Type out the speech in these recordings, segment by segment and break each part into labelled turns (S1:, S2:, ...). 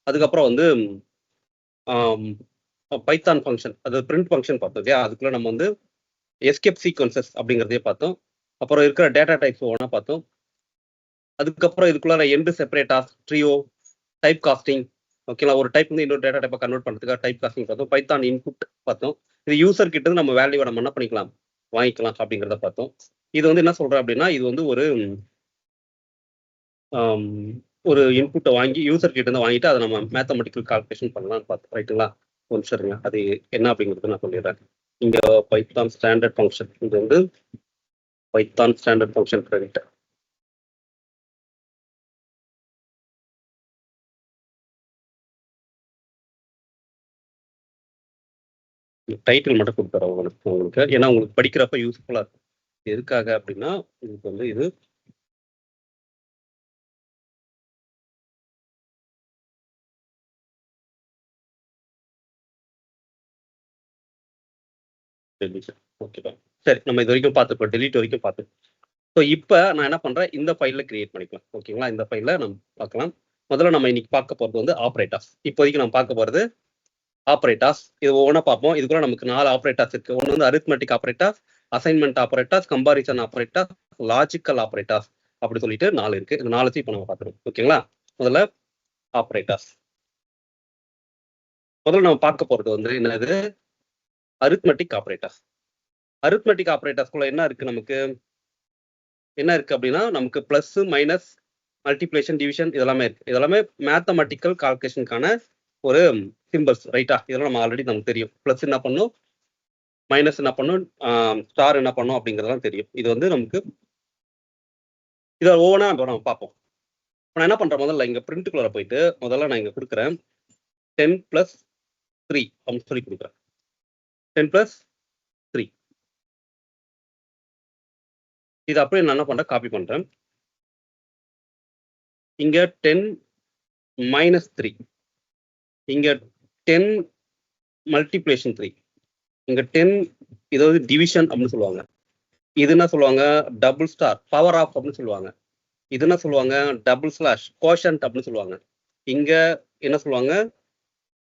S1: அதுக்கப்புறம் வந்து Python function, அது பிரிண்ட் ஃபங்க்ஷன் பார்த்தோம் இல்லையா? அதுக்குள்ள நம்ம வந்து எஸ்கேப் சீக்வன்சஸ் அப்படிங்கிறதே பார்த்தோம். அப்புறம் இருக்கிற டேட்டா டைப்ஸ் ஒவ்வொன்றா பார்த்தோம். அதுக்கப்புறம் இதுக்குள்ள எண்டு செப்பரேட்டாஸ், ட்ரியோ, டைப் காஸ்டிங், ஓகேங்களா? ஒரு டைப் வந்து இன்னொரு டேட்டா டைப்பை கன்வெர்ட் பண்ணுறதுக்காக டைப் காஸ்டிங் பார்த்தோம். பைத்தான் இன்புட் பார்த்தோம். இது யூசர் கிட்ட இருந்து நம்ம வேல்யூவை நம்ம என்ன பண்ணிக்கலாம், வாங்கிக்கலாம் அப்படிங்கிறத பார்த்தோம். இது வந்து என்ன சொல்றேன் அப்படின்னா, இது வந்து ஒரு இன்புட்டை வாங்கி யூசர் கிட்ட இருந்து வாங்கிட்டு அதை நம்ம மேத்தமெட்டிக்கல் கால்குலேஷன் பண்ணலாம்னு பார்த்தோம். ரைட்டுங்களா? ஒரு நிமிஷம் இருங்க, அது என்ன அப்படிங்கிறது நான் சொல்லிடுறேன். இங்க பைத்தான் ஸ்டாண்டர்ட் ஃபங்க்ஷன், இது வந்து Python standard function credit. Title மட்டும் கொடுத்துறேன் உங்களுக்கு, ஏன்னா உங்களுக்கு படிக்கிறப்ப யூஸ்ஃபுல்லா இருக்கும். எதுக்காக அப்படின்னா இதுக்கு வந்து இது ஓகேவா? சரி, நம்ம இது வரைக்கும் பார்த்துப்போம், டெலிட் வரைக்கும் பார்த்து. ஸோ இப்போ நான் என்ன பண்றேன், இந்த ஃபைல்ல கிரியேட் பண்ணிக்கலாம். ஓகேங்களா? இந்த ஃபைல்ல நம்ம பார்க்கலாம். முதல்ல நம்ம இன்னைக்கு பார்க்க போறது வந்து ஆப்ரேட்டர்ஸ். இப்போதைக்கு நம்ம பார்க்க போறது ஆப்ரேட்டர்ஸ். இது ஒவ்வொன்றா பார்ப்போம். இதுக்குள்ள நமக்கு 4 ஆப்ரேட்டர்ஸ் இருக்கு. ஒன்று வந்து arithmetic operators, assignment operators, comparison operators, logical operators அப்படி சொல்லிட்டு 4 இருக்கு. இது 4 இப்போ நம்ம பார்த்துருவோம். ஓகேங்களா? முதல்ல ஆப்ரேட்டர்ஸ். முதல்ல நம்ம பார்க்க போறது வந்து என்னது, அரித்மெட்டிக் ஆப்ரேட்டர்ஸ். அரித்மெட்டிக் ஆப்ரேட்டர்ஸ்குள்ள என்ன இருக்கு, நமக்கு என்ன இருக்கு அப்படின்னா, நமக்கு பிளஸ், மைனஸ், மல்டிப்ளிகேஷன், டிவிஷன் இதெல்லாமே இருக்கு. இதெல்லாமே மேத்தமெட்டிக்கல் கால்குலேஷனுக்கான ஒரு சிம்பிள்ஸ். ரைட்டா? இதெல்லாம் நம்ம ஆல்ரெடி நமக்கு தெரியும். பிளஸ் என்ன பண்ணும், மைனஸ் என்ன பண்ணும், ஸ்டார் என்ன பண்ணும் அப்படிங்கிறதெல்லாம் தெரியும். இது வந்து நமக்கு இதை ஒவ்வொன்றா நம்ம பார்ப்போம். நான் என்ன பண்றேன், முதல்ல இங்க பிரிண்ட்டுக்குள்ள போயிட்டு முதல்ல நான் இங்க கொடுக்குறேன் 10 + 3 அப்படின்னு சொல்லி கொடுக்குறேன். 10 + 3 இது அப்படியே நான் என்ன பண்றேன், காப்பி பண்றேன். இங்க 10 - 3, இங்க 10 மல்டிப்ளிகேஷன் 3, இங்க 10 இது வந்து டிவிஷன் அப்படின்னு சொல்லுவாங்க. இது என்ன சொல்லுவாங்க, டபுள் ஸ்டார், பவர் ஆஃப் அப்படின்னு சொல்லுவாங்க. இது என்ன சொல்லுவாங்க, டபுள் ஸ்லாஷ், கோஷன்ட் அப்படின்னு சொல்லுவாங்க. இங்க என்ன சொல்லுவாங்க,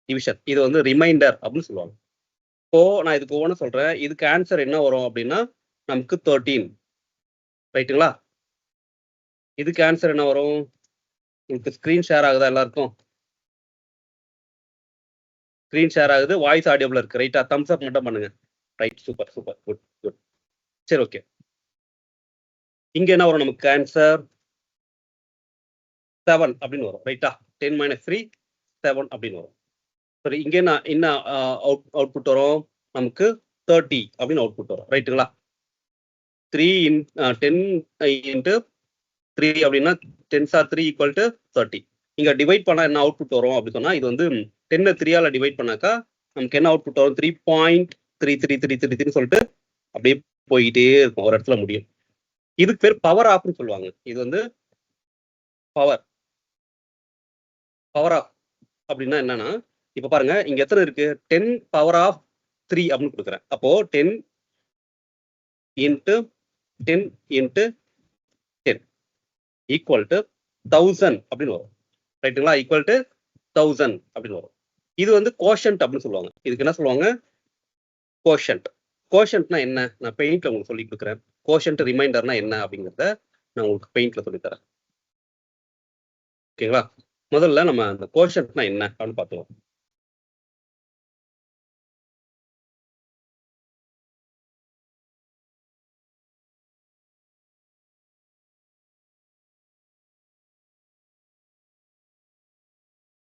S1: டிவிஷன். இது வந்து ரிமைண்டர் அப்படின்னு சொல்லுவாங்க. இப்போ நான் இதுக்கு ஒவ்வொன்று சொல்றேன். இதுக்கு ஆன்சர் என்ன வரும் அப்படின்னா நமக்கு 13. ரைட்டுங்களா? இதுக்கு ஆன்சர் என்ன வரும், உங்களுக்கு ஸ்கிரீன் ஷேர் ஆகுதா எல்லாருக்கும்? ஸ்கிரீன் ஷேர் ஆகுது, வாய்ஸ் ஆடியோபிள் இருக்கு. ரைட்டா? தம்ஸ் அப் மட்டும் பண்ணுங்க. Right, super super, good good. சரி, ஓகே. இங்க என்ன வரும், நமக்கு ஆன்சர் 7 அப்படின்னு வரும். ரைட்டா? 10 - 3 7 அப்படின்னு வரும். சரி, இங்க என்ன அவுட்புட் வரும், நமக்கு 30 அப்படின்னு அவுட்புட் வரும். ரைட்டுங்களா? 3 10 × 3 அப்படின்னா 10 * 3 = 30. இங்க டிவைட் பண்ணா என்ன அவுட்புட் வரும் அப்படின்னு சொன்னா, இது வந்து 10 3ஆல டிவைட் பண்ணாக்கா நமக்கு என்ன அவுட்புட் வரும், 3.3333 சொல்லிட்டு அப்படியே போயிட்டே இருக்கும், ஒரு இடத்துல முடியும். இதுக்கு பேர் பவர் ஆஃப்னு சொல்லுவாங்க. இது வந்து பவர் ஆஃப் அப்படின்னா என்னன்னா, இப்ப பாருங்க இங்க எத்தனை இருக்கு, 10 ⁻³ அப்படின்னு கொடுக்குறேன். அப்போ 10 × 10 × 10 = 1000 அப்படின்னு வரும். ரைட்டுங்களா? = 1000 அப்படின்னு வரும். இது வந்து கோஷன்ட் அப்படின்னு சொல்லுவாங்க. இதுக்கு என்ன சொல்லுவாங்க, கோஷன்ட். கோஷன்ட்னா என்ன, நான் பெயிண்ட்ல உங்களுக்கு சொல்லி கொடுக்குறேன். கோஷன்ட் ரிமைண்டர்னா என்ன அப்படிங்கிறத நான் உங்களுக்கு பெயிண்ட்ல சொல்லித்தரேன். ஓகேங்களா? முதல்ல நம்ம அந்த கோஷன்ட்னா என்ன அப்படின்னு பார்த்துவோம்.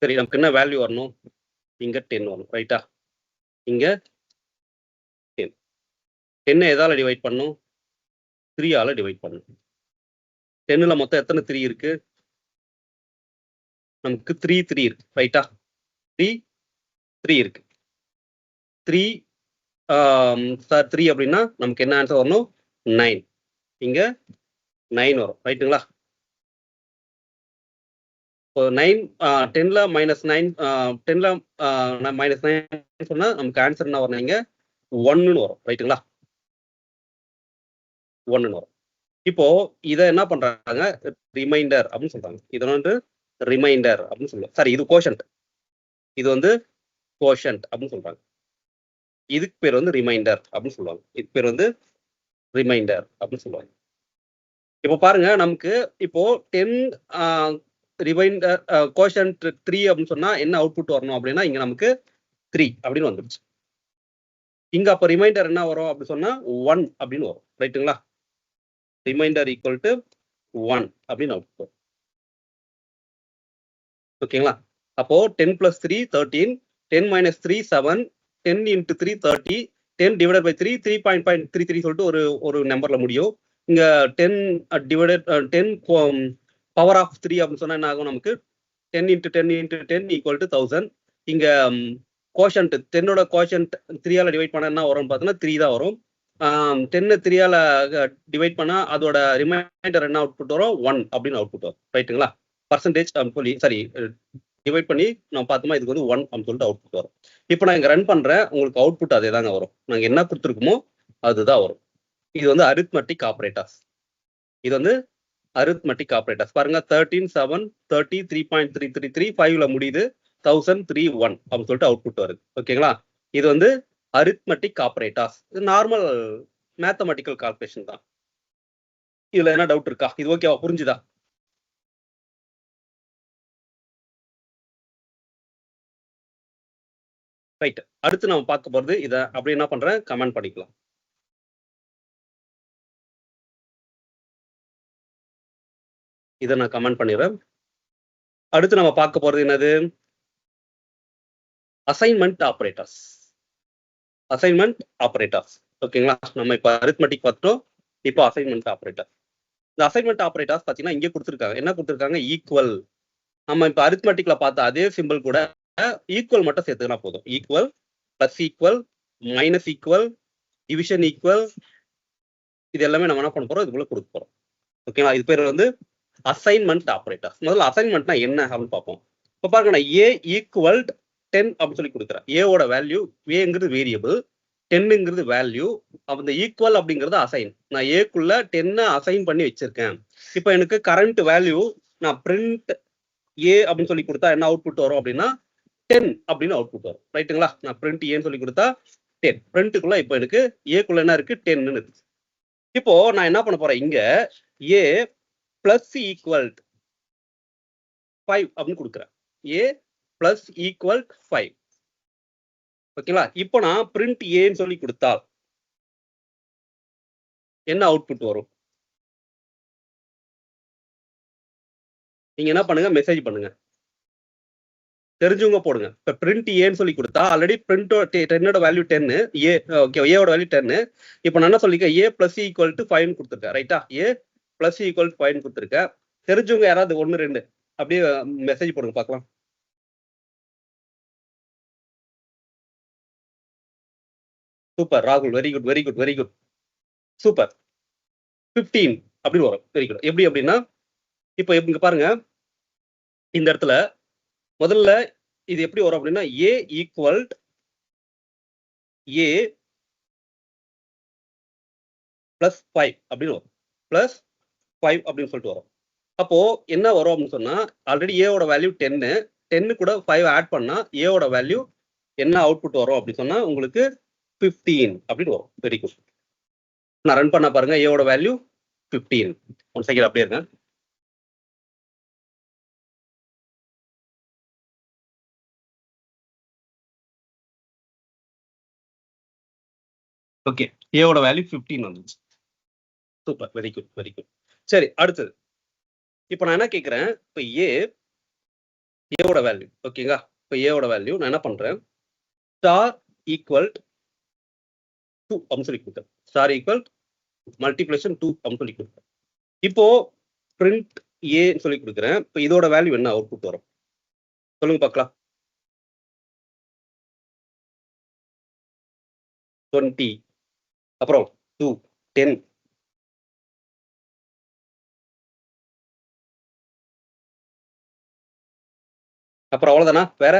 S1: சரி, நமக்கு என்ன வேல்யூ வரணும், இங்க 10 வரும். ரைட்டா? இங்க 10. 10 எதால டிவைட் பண்ணும், 3ஆல டிவைட் பண்ணும். 10ல மொத்தம் எத்தனை 3 இருக்கு, நமக்கு 3 இருக்கு. ரைட்டா? 3 இருக்கு. 3 3 அப்படின்னா நமக்கு என்ன ஆன்சர் வரணும், 9. இங்க 9 வரும். ரைட்டுங்களா? இப்போ 9 10ல -9 10ல -9 சொன்னா நமக்கு ஆன்சர் என்ன வரணும், இங்க 1ன்னு வரும். ரைட்டுங்களா? 1ன்னு வரும். இப்போ இதை என்ன பண்றாங்க, ரிமைண்டர் அப்படின்னு சொல்றாங்க. இதை வந்து ரிமைண்டர் அப்படின்னு சொல்லுவோம். சாரி, இது கோஷன்ட். இது வந்து கோஷன்ட் அப்படின்னு சொல்றாங்க. இதுக்கு பேர் வந்து ரிமைண்டர் அப்படின்னு சொல்லுவாங்க. இதுக்கு பேர் வந்து ரிமைண்டர் அப்படின்னு சொல்லுவாங்க. இப்போ பாருங்க, நமக்கு இப்போ 10 ரிமைண்டர் கோஷன்ட் 3 அப்படின்னு சொன்னா என்ன அவுட்புட் வரணும் அப்படின்னா, இங்க நமக்கு 3 அப்படின்னு வந்துருச்சு. இங்க அப்ப ரிமைண்டர் என்ன வரும் அப்படின்னு சொன்னா 1 அப்படின்னு வரும். ரைட்டுங்களா? ரிமைண்டர் ஈக்குவல் டு 1 அப்படின்னு அவுட்புட் வரும். ஓகேங்களா? அப்போ 10 + 3 13, 10 - 3 7, 10 × 3 30, 10 / 3 3.33 சொல்லிட்டு ஒரு நம்பர்ல முடியும். இங்க 10 டிவைடட் 10 பவர் ஆஃப் 3 அப்படின்னு சொன்னா என்ன ஆகும் நமக்கு? 10 × 10 × 10 = 1000. இங்க கோஷன்ட் 10ஓட கோஷன்ட் 3ஆல டிவைட் பண்ணா என்ன வரும்னு பார்த்தோம்னா 3 தான் வரும். 10 3ஆல டிவைட் பண்ணா அதோட ரிமைண்டர் என்ன அவுட்புட் வரும்? 1 அப்படின்னு அவுட்புட் வரும். ரைட்டுங்களா? பர்சன்டேஜ் சொல்லி சாரி டிவைட் பண்ணி நம்ம பார்த்தோமா, இதுக்கு வந்து 1 அப்படின்னு சொல்லிட்டு அவுட்புட் வரும். இப்போ நான் இங்க ரன் பண்றேன், உங்களுக்கு அவுட்புட் அதே தாங்க வரும். நாங்க என்ன கொடுத்துருக்கோமோ அதுதான் வரும். இது வந்து அரித்மெட்டிக் ஆப்ரேட்டர்ஸ். இது வந்து அரித்மெட்டிக் ஆப்ரேட்டர்ஸ். பாருங்க, 13 7 30 3.333 5ல முடியுது, 1000 3 1 அப்படின்னு சொல்லிட்டு அவுட்புட் வருது. ஓகேங்களா? இது வந்து அரித்மெட்டிக் ஆப்ரேட்டர்ஸ். இது நார்மல் மேத்தமெட்டிக்கல் கால்குலேஷன் தான். இதுல என்ன டவுட் இருக்கா? இது ஓகேவா? புரிஞ்சுதா? ரைட். அடுத்து நம்ம பார்க்க போறது இத அப்படி என்ன பண்றேன், கமெண்ட் பண்ணிக்கலாம். இதை நான் கமெண்ட் பண்ணிடுறேன். அடுத்து நம்ம பார்க்க போறது என்னது? Assignment operators. Assignment operators. ஓகேங்களா? நம்ம இப்ப அரித்மெட்டிக் பார்த்தோம், இப்போ அசைன்மெண்ட் ஆப்ரேட்டர். இந்த அசைன்மெண்ட் ஆப்ரேட்டர்ஸ் பார்த்தீங்கன்னா இங்கே கொடுத்துருக்காங்க. என்ன கொடுத்துருக்காங்க? ஈக்குவல். நம்ம இப்ப அரித்மெட்டிக்ல பார்த்த அதே சிம்பிள் கூட ஈக்குவல் மட்டும் சேர்த்துக்கினா போதும். Equal, plus equal, minus equal, division equal, இது எல்லாமே நம்ம என்ன பண்ண போறோம்? இதுக்குள்ள கொடுக்க போறோம். ஓகேங்களா? இது பேர் வந்து அசைன்மெண்ட் ஆப்ரேட்டர். முதல்ல அசைன்மெண்ட்னா என்ன அப்படின்னு பார்ப்போம். இப்போ பாருங்க, நான் ஏ ஈக்குவல் 10 அப்படின்னு சொல்லி கொடுக்குறேன். ஏவோட வேல்யூ, ஏங்கிறது வேரியபிள், 10ங்கிறது வேல்யூ, அந்த ஈக்குவல் அப்படிங்கிறது அசைன். நான் ஏக்குள்ள 10 அசைன் பண்ணி வச்சிருக்கேன். இப்போ எனக்கு கரண்ட் வேல்யூ நான் பிரிண்ட் ஏ அப்படின்னு சொல்லி கொடுத்தா என்ன அவுட்புட் வரும் அப்படின்னா 10 அப்படின்னு அவுட்புட் வரும். ரைட்டுங்களா? நான் பிரிண்ட் ஏன்னு சொல்லி கொடுத்தா 10. பிரிண்ட்டுக்குள்ள இப்போ எனக்கு ஏக்குள்ள என்ன இருக்கு? 10ன்னு இருக்கு. இப்போ நான் என்ன பண்ண போறேன்? இங்க ஏ பிளஸ் ஈக்குவல் 5 அப்படின்னு கொடுக்குறேன். ஏ பிளஸ் ஈக்குவல் 5. ஓகேங்களா? இப்போ நான் பிரிண்ட் ஏன்னு சொல்லி கொடுத்தால் என்ன அவுட்புட் வரும்? நீங்க என்ன பண்ணுங்க, மெசேஜ் பண்ணுங்க, தெரிஞ்சவங்க போடுங்க. இப்ப பிரிண்ட் ஏன்னு சொல்லி கொடுத்தா ஆல்ரெடி பிரிண்ட் 10ஓட வேல்யூ 10, ஏ ஓகே, ஏவோட வேல்யூ 10. இப்போ நான் என்ன சொல்லிருக்கேன்? ஏ பிளஸ் ஈக்குவல் டு 5 கொடுத்துருக்கேன். ரைட்டா? ஏ பிளஸ் ஈக்குவல் டு 5 கொடுத்துருக்கேன். தெரிஞ்சவங்க யாராவது 1 2 அப்படியே மெசேஜ் போடுங்க பார்க்கலாம். சூப்பர் ராகுல், very good very good very good, super. 15 அப்படின்னு வரும். Very good. எப்படி அப்படின்னா, இப்போ இங்க பாருங்க, இந்த இடத்துல முதல்ல இது எப்படி வரும் அப்படின்னா, ஏ ஈக்குவல் ஏ பிளஸ் 5 அப்படின்னு வரும். பிளஸ் 5 அப்படின்னு சொல்லிட்டு வரும். அப்போ என்ன வரும் அப்படின்னு சொன்னா, ஆல்ரெடி ஏவோட வேல்யூ 10, 10 கூட 5 ஆட் பண்ணா ஏவோட வேல்யூ என்ன அவுட்புட் வரும் அப்படின்னு சொன்னா உங்களுக்கு 15 அப்படின்னு வரும். Very good. நான் ரன் பண்ண பாருங்க, ஏவோட வேல்யூ 15. 1 செகண்ட் அப்படியே இருங்க. ஓகே, ஏவோட வேல்யூ 15 வந்துச்சு. Super, very good very good. சரி, அடுத்தது இப்போ நான் என்ன கேட்கிறேன்? இப்போ ஏவோட வேல்யூ ஓகேங்களா? இப்போ ஏவோட வேல்யூ நான் என்ன பண்றேன்? ஸ்டார் ஈக்குவல் 2 அப்படின்னு சொல்லி கொடுத்தேன். ஸ்டார் ஈக்குவல் மல்டிப்ளிகேஷன் 2 அப்படின்னு சொல்லி கொடுத்தேன். இப்போ பிரிண்ட் ஏ சொல்லி கொடுக்குறேன். இப்போ இதோட வேல்யூ என்ன அவுட்புட் வரும் சொல்லுங்க பார்க்கலாம். 20, அப்புறம் 2 10, அப்புறம் அவ்வளவுதானா? வேற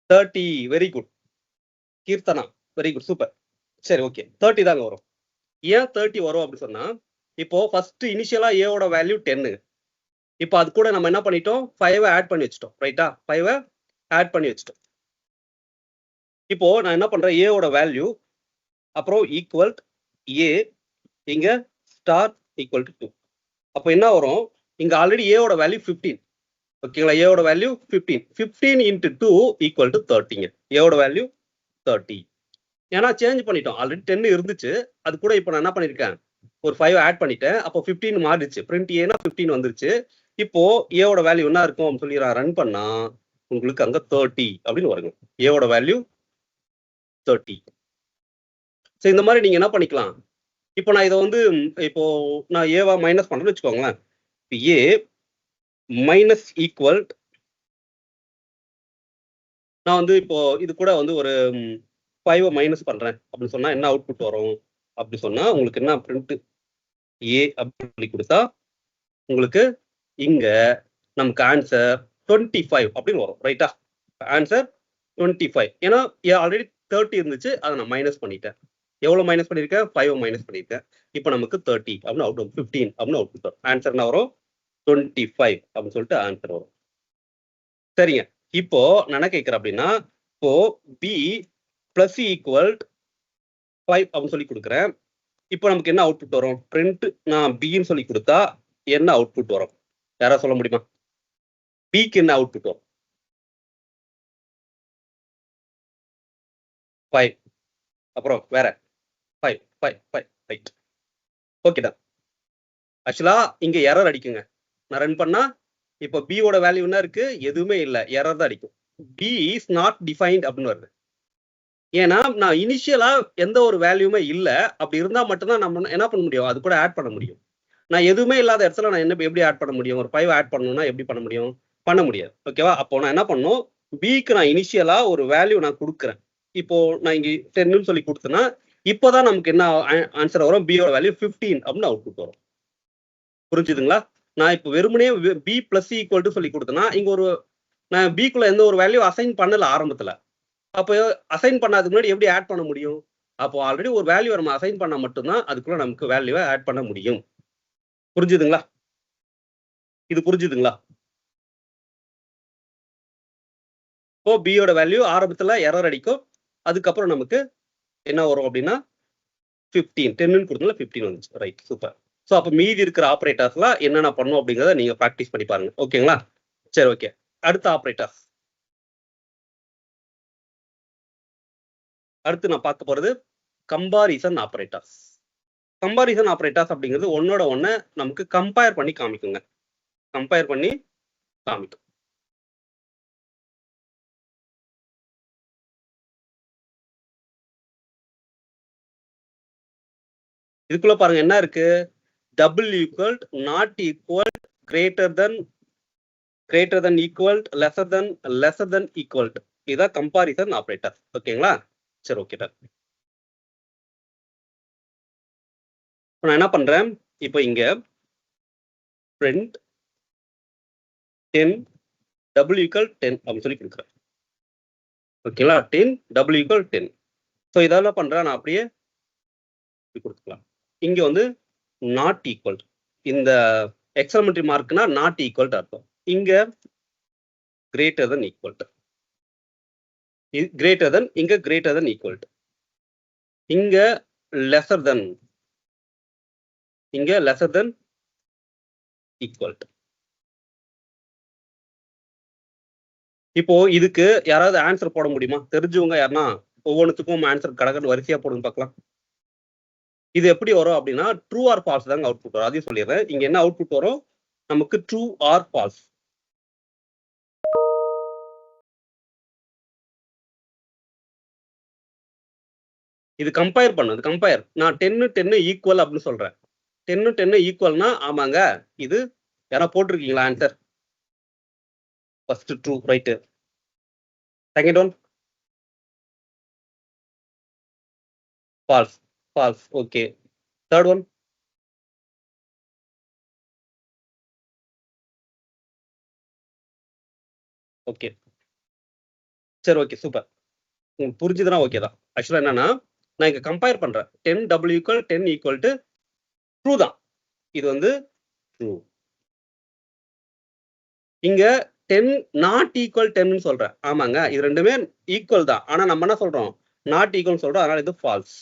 S1: 30. Very good Keerthana, very good super. சரி ஓகே, 30 தாங்க வரும். ஏன் 30 வரும் அப்படின்னு சொன்னா, இப்போ ஃபர்ஸ்ட் இனிஷியலா ஏவோட வேல்யூ 10. இப்போ அது கூட நம்ம என்ன பண்ணிட்டோம், 5 ஆட் பண்ணி வச்சிட்டோம். ரைட்டா? 5 ஆட் பண்ணி வச்சிட்டோம். இப்போ நான் என்ன பண்றேன், ஏவோட வேல்யூ அப்புறம் ஈக்குவல் ஏ, இங்க ஸ்டார் ஈக்குவல் டு 2. அப்போ என்ன வரும், இங்க ஆல்ரெடி ஏவோட வேல்யூ 15. ஓகேங்களா? ஏவோட வேல்யூ 15. 15 இன்ட்டு 2 ஈக்குவல் டு 30ங்க. ஏவோட வேல்யூ 30. ஏன்னா சேஞ்ச் பண்ணிட்டோம். ஆல்ரெடி 10 இருந்துச்சு. அது கூட இப்போ நான் என்ன பண்ணிருக்கேன், ஒரு 5 ஆட் பண்ணிட்டேன். அப்போ 15 மாறிடுச்சு. பிரிண்ட் ஏனா 15 வந்துருச்சு. இப்போ ஏவோட வேல்யூ என்ன இருக்கும் அப்படின்னு சொல்லி நான் ரன் பண்ணா உங்களுக்கு அங்க 30 அப்படின்னு வருங்க. ஏவோட வேல்யூ 30. ஸோ இந்த மாதிரி நீங்க என்ன பண்ணிக்கலாம், இப்போ நான் இதை வந்து இப்போ நான் ஏவா மைனஸ் பண்றேன்னு வச்சுக்கோங்களேன். ஏ மைனஸ் ஈக்குவல், நான் வந்து இப்போ இது கூட வந்து ஒரு 5 மைனஸ் பண்றேன் அப்படின்னு சொன்னா என்ன அவுட்புட் வரும் அப்படி சொன்னா உங்களுக்கு என்ன பிரிண்ட் ஏ அப்படின்னு சொல்லி கொடுத்தா உங்களுக்கு இங்க நமக்கு ஆன்சர் 25 அப்படின்னு வரும். ரைட்டா? ஆன்சர் 25. ஏன்னா ஆல்ரெடி 30 இருந்துச்சு, அதை நான் மைனஸ் பண்ணிட்டேன். எவ்வளவு மைனஸ் பண்ணிருக்கேன், 5 மைனஸ் பண்ணிருக்கேன். இப்போ நமக்கு 30 அப்படின்னு அவுட், 15 அப்படின்னு அவுட்புட் வரும். ஆன்சர் என்ன வரும், 25 அப்படின்னு சொல்லிட்டு ஆன்சர் வரும். சரிங்க. இப்போ நான் என்ன கேட்கிறேன் அப்படின்னா, இப்போ பி பிளஸ் ஈக்குவல் 5 அப்படின்னு சொல்லி கொடுக்குறேன். இப்போ நமக்கு என்ன அவுட்புட் வரும், பிரிண்ட் நான் பின்னு சொல்லி கொடுத்தா என்ன அவுட்புட் வரும், யாராவது சொல்ல முடியுமா? பிக்கு என்ன அவுட்புட் வரும்? 5. அப்புறம் வேற 5 5 5 ரைட். ஓகேடா. ஆக்சுவலா இங்க எரர் அடிக்குங்க. நான் ரன் பண்ணா இப்போ பியோட வேல்யூ என்ன இருக்கு, எதுவுமே இல்லை, எரர் தான் அடிக்கும். பி இஸ் நாட் டிஃபைன்ட் அப்படின்னு வருது. ஏன்னா நான் இனிஷியலா எந்த ஒரு வேல்யூமே இல்லை. அப்படி இருந்தா மட்டும்தான் நம்ம என்ன பண்ண முடியும், அது கூட ஆட் பண்ண முடியும். நான் எதுவுமே இல்லாத இடத்துல நான் என்ன எப்படி ஆட் பண்ண முடியும், ஒரு 5 ஆட் பண்ணணும்னா எப்படி பண்ண முடியும், பண்ண முடியாது. ஓகேவா? அப்போ நான் என்ன பண்ணணும், பிக்கு நான் இனிஷியலா ஒரு வேல்யூ நான் கொடுக்குறேன். இப்போ நான் இங்க 10 சொல்லி கொடுத்தேன்னா இப்போதான் நமக்கு என்ன ஆன்சர் வரும், பியோட வேல்யூ 15 அப்படின்னு அவுட்புட் வரும். புரிஞ்சுதுங்களா? நான் இப்போ வெறுமனே பி பிளஸ் ஈக்குவல் டு சொல்லி கொடுத்தேன்னா இங்க ஒரு நான் பிக்குள்ள எந்த ஒரு வேல்யூ அசைன் பண்ணல ஆரம்பத்துல. அப்போ அசைன் பண்ணாதுக்கு முன்னாடி எப்படி ஆட் பண்ண முடியும்? அப்போ ஆல்ரெடி ஒரு வேல்யூ நம்ம அசைன் பண்ணா மட்டும்தான் அதுக்குள்ள நமக்கு வேல்யூவை ஆட் பண்ண முடியும். புரிஞ்சுதுங்களா? இது புரிஞ்சுதுங்களா? இப்போ பியோட வேல்யூ ஆரம்பத்துல எரர் அடிக்கும். அதுக்கப்புறம் நமக்கு என்ன வரும் அப்படின்னா 15, 10 கொடுத்தா 15 வந்துச்சு. Right, super. ஸோ அப்போ மீதி இருக்கிற ஆப்ரேட்டர்ஸ்லாம் என்னென்ன பண்ணும் அப்படிங்கிறத நீங்க ப்ராக்டிஸ் பண்ணி பாருங்க. ஓகேங்களா? சரி, ஓகே. அடுத்த ஆப்ரேட்டர், அடுத்து நான் பார்க்க போறது கம்பாரிசன் ஆப்ரேட்டர்ஸ். கம்பாரிசன் ஆப்ரேட்டர்ஸ் அப்படிங்கிறது ஒன்னோட ஒண்ணு நமக்கு கம்பேர் பண்ணி காமிக்குங்க. கம்பேர் பண்ணி காமிக்கும். இதுக்குள்ள பாருங்க என்ன இருக்கு, double equal, not equal, greater than equal, lesser than equal. இதுதான் கம்பாரிசன் ஆப்ரேட்டர். ஓகேங்களா? சரி, ஓகே. நான் என்ன பண்றேன், இப்போ இங்க print 10 w equal 10 அப்படின்னு சொல்லி கொடுக்குறேன். ஓகேங்களா? 10 w equal 10. ஸோ இதெல்லாம் பண்றேன் நான் அப்படியே கொடுத்துக்கலாம். இங்க வந்து நாட் ஈக்குவல், இந்த எக்ஸ்பிரிமெண்டரி மார்க்னா நாட் ஈக்குவல் அர்த்தம். இங்க கிரேட்டர் தென் ஈக்குவல், கிரேட்டர் தென், இங்க கிரேட்டர் தென் ஈக்குவல், இங்க லெசர் தென், இங்க லெசர் தென் ஈக்குவல். இப்போ இதுக்கு யாராவது ஆன்சர் போட முடியுமா? தெரிஞ்சவங்க யாருன்னா ஒவ்வொன்றுத்துக்கும் ஆன்சர் கடற்கன்னு வரிசையா போடுங்க பார்க்கலாம். இது எப்படி வரும் அப்படின்னா ட்ரூ ஆர் ஃபால்ஸ் தாங்க அவுட்புட் வரும். அதையும் சொல்லிடுறேன். இங்க என்ன அவுட்புட் வரும் நமக்கு, ட்ரூ ஆர் ஃபால்ஸ். இது கம்பேர் பண்ணது, கம்பேர். நான் 10 ஈக்குவல் அப்படின்னு சொல்றேன். 10 ஈக்குவல்னா ஆமாங்க, இது யாரா போட்டிருக்கீங்களா answer? First true, right. Second one false, false. Okay. Third one okay. சரி, ஓகே, சூப்பர். உங்களுக்கு புரிஞ்சுதுன்னா ஓகே தான். ஆக்சுவலா என்னன்னா நான் இங்க கம்பேர் பண்றேன். 10 w equal 10 equal to true தான். இது வந்து ட்ரூ. இங்க 10 நாட் ஈக்குவல் 10 சொல்றேன். ஆமாங்க, இது ரெண்டுமே ஈக்குவல் தான். ஆனா நம்ம என்ன சொல்றோம், நாட் ஈக்குவல் சொல்றோம். அதனால இது ஃபால்ஸ்.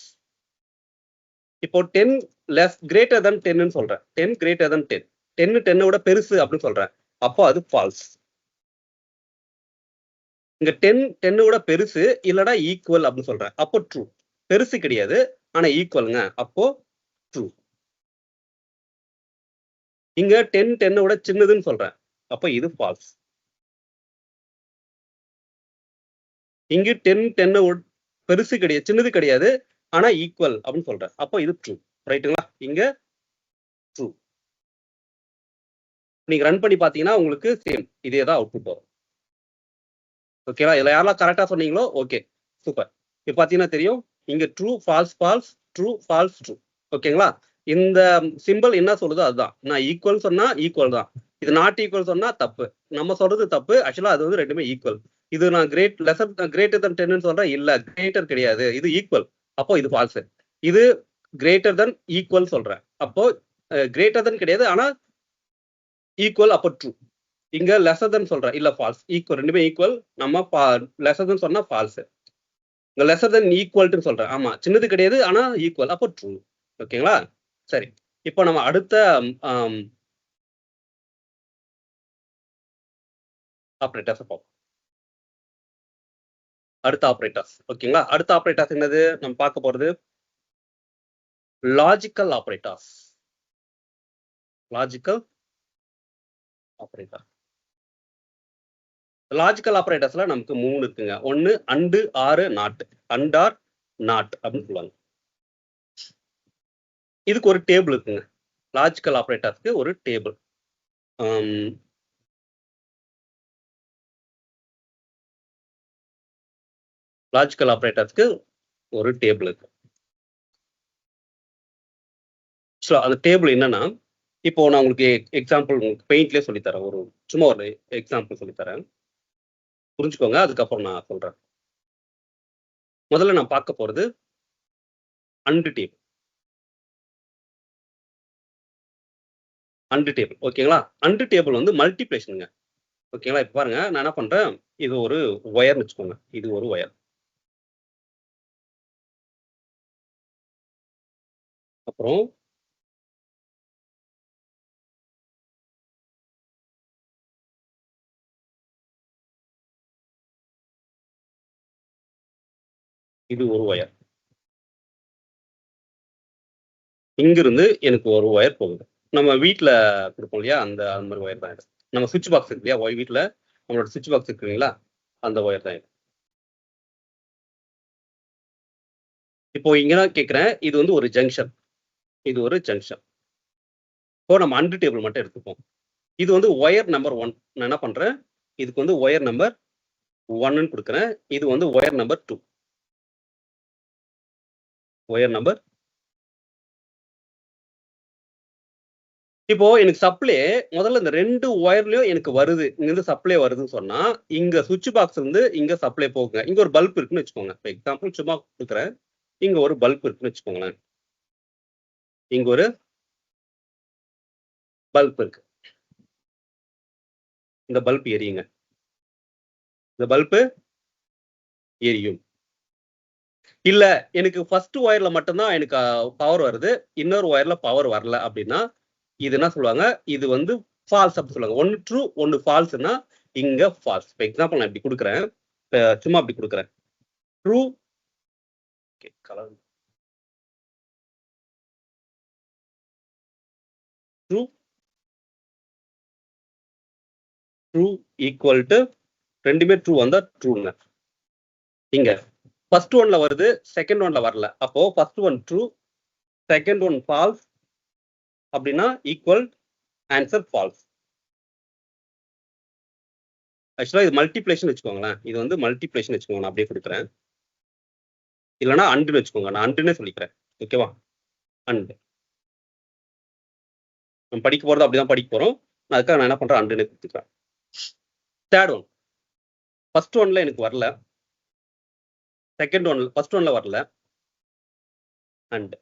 S1: இப்போ 10 லெஸ் கிரேட்டர் than 10 சொல்றேன். 10 கிரேட்டர் than 10. 10 10 விட பெருசு அப்படின்னு சொல்றேன். அப்போ அது ஃபால்ஸ். இங்க 10 10 விட பெருசு இல்லடா ஈக்குவல் அப்படின்னு சொல்றேன். அப்போ ட்ரூ. பெருசு கிடையாது, ஆனா ஈக்குவலுங்க. அப்போ ட்ரூ. இங்க 10 10 விட சின்னதுன்னு சொல்றேன். அப்போ இது ஃபால்ஸ். இங்க 10 10 பெருசு கிடையாது, சின்னது கிடையாது, ஆனா ஈக்குவல் அப்படின்னு சொல்றேன். அப்போ இது ட்ரூ. ரைட்டுங்களா? இங்க ட்ரூ. நீங்க ரன் பண்ணி பாத்தீங்கன்னா உங்களுக்கு சேம் இதே தான் அவுட்புட் வரும். ஓகேவா? இதுல யாரெல்லாம் கரெக்டா சொன்னீங்களோ ஓகே, சூப்பர். இப்ப பாத்தீங்கன்னா தெரியும், இங்க true false false, true false true. ஓகேங்களா? இந்த சிம்பிள் என்ன சொல்லுதோ அதுதான். நான் ஈக்குவல் சொன்னா ஈக்குவல் தான். இது நாட் ஈக்குவல் சொன்னா தப்பு. நம்ம சொல்றது தப்பு. ஆக்சுவலா அது வந்து ரெண்டுமே ஈக்குவல். இது நான் கிரேட்டர் than 10 சொல்றேன். இல்ல, கிரேட்டர் கிடையாது, இது ஈக்குவல். அப்போ இது ஃபால்ஸ். இது கிரேட்டர் than ஈக்குவல் சொல்றேன். அப்போ கிரேட்டர் than கிடையாது, ஆனா ஈக்குவல். அப்போ ட்ரூ. இங்க லெசர் than சொல்றேன். இல்ல, ஃபால்ஸ். ஈக்குவல், ரெண்டுமே ஈக்குவல். நம்ம லெசர் than சொன்னா ஃபால்ஸ். இங்க லெசர் than ஈக்குவல்னு சொல்றேன். ஆமா, சின்னது கிடையாது, ஆனா ஈக்குவல். அப்போ ட்ரூ. ஓகேங்களா? சரி, இப்போ நம்ம அடுத்த ஆப்ரேட்டர்ஸ் பார்ப்போம். அடுத்த ஆப்ரேட்டர்ஸ். ஓகேங்களா? அடுத்த ஆப்ரேட்டர்ஸ் என்னது நம்ம பார்க்க போறது? Logical operators. Logical operator. Logical ஆப்ரேட்டர்ஸ்ல நமக்கு 3 இருக்குங்க. ஒன்னு அண்டு, ஆறு, நாட். அண்ட் ஆர் நாட் அப்படின்னு சொல்லுவாங்க. இதுக்கு ஒரு டேபிள் இருக்குங்க. லாஜிக்கல் ஆப்ரேட்டர்ஸ்க்கு ஒரு டேபிள். லாஜிக்கல் ஆப்ரேட்டர்ஸ்க்கு ஒரு டேபிள் இருக்கு. அந்த டேபிள் என்னன்னா, இப்போ நான் உங்களுக்கு எக்ஸாம்பிள் பெயிண்ட்லயே சொல்லித்தரேன். சும்மா ஒரு எக்ஸாம்பிள் சொல்லித்தரேன், புரிஞ்சுக்கோங்க. அதுக்கப்புறம் நான் சொல்றேன். முதல்ல நான் பார்க்க போறது அண்டு டேபிள். And table. ஓகேங்களா? அண்டு டேபிள் வந்து மல்டிப்ளேஷனுங்க. ஓகேங்களா? இப்ப பாருங்க, நான் என்ன பண்றேன், இது ஒரு ஒயர்னு வச்சுக்கோங்க. இது ஒரு ஒயர். அப்புறம் இது ஒரு ஒயர். இங்கிருந்து எனக்கு ஒரு ஒயர் போகுது. நம்ம வீட்டுல கொடுப்போம் இல்லையா, அந்த மாதிரி ஒயர் தான் இது. நம்ம சுவிட்ச் பாக்ஸ் இருக்கு இல்லையா, வீட்டுல நம்மளோட சுவிட்ச் பாக்ஸ் இருக்கு இல்லைங்களா, அந்த ஒயர் தான் இது. இப்போ இங்க நான் கேட்கிறேன், இது வந்து ஒரு ஜங்ஷன். இது ஒரு ஜங்ஷன். இப்போ நம்ம அண்டு டேபிள் மட்டும் எடுத்துப்போம். இது வந்து ஒயர் நம்பர் 1. நான் என்ன பண்றேன், இதுக்கு வந்து ஒயர் நம்பர் 1ன்னு கொடுக்குறேன். இது வந்து ஒயர் நம்பர் 2. Wire number. இப்போ எனக்கு சப்ளை முதல்ல இந்த 2 ஒயர்லயும் எனக்கு வருது, இங்க சப்ளை வருதுன்னு சொன்னா, இங்க சுவிட்ச் பாக்ஸ் இருந்து இங்க சப்ளை போகுங்க. இங்க ஒரு பல்ப் இருக்குன்னு வச்சுக்கோங்க. இப்போ எக்ஸாம்பிள் சும்மா கொடுக்குறேன். இங்க ஒரு பல்ப் இருக்குன்னு வச்சுக்கோங்களேன். இங்க ஒரு பல்ப் இருக்கு. இந்த பல்ப் எரியுங்க. இந்த பல்ப் எரியும். இல்ல, எனக்கு ஃபர்ஸ்ட் ஒயர்ல மட்டும்தான் எனக்கு பவர் வருது, இன்னொரு ஒயர்ல பவர் வரல அப்படின்னா, இது என்ன சொல்லுவாங்க, இது வந்து ஃபால்ஸ் அப்படி சொல்லுவாங்க. ஒன்னு ட்ரூ, ஒன்னு ஃபால்ஸ்னா இங்க ஃபால்ஸ். இப்போ எக்ஸாம்பிள் நான் இப்படி கொடுக்குறேன், சும்மா அப்படி கொடுக்குறேன். True colour true true equal to, ரெண்டுமே ட்ரூ வந்தா ட்ரூங்க. இங்க ஃபர்ஸ்ட் ஒன்ல வருது, செகண்ட் ஒன்ல வரல. அப்போ first one true, second one false அப்படின்னா ஈக்குவல், ஆன்சர் ஃபால்ஸ். ஆக்சுவலா இது மல்டிப்ளேஷன் வச்சுக்கோங்களேன். இது வந்து மல்டிப்ளேஷன் வச்சுக்கோங்க. நான் அப்படியே கொடுக்குறேன். இல்லைன்னா அண்டுன்னு வச்சுக்கோங்க. நான் அண்டுன்னே சொல்லிக்கிறேன். ஓகேவா? அண்டு. நம்ம படிக்க போறது அப்படிதான் படிக்க போறோம். அதுக்காக நான் என்ன பண்றேன், அண்டுன்னு கொடுத்துக்கிறேன். Third one. ஃபர்ஸ்ட் ஒன்ல எனக்கு வரல, செகண்ட் ஒன்ல ஃபர்ஸ்ட் ஒன்ல வரல, அண்ட்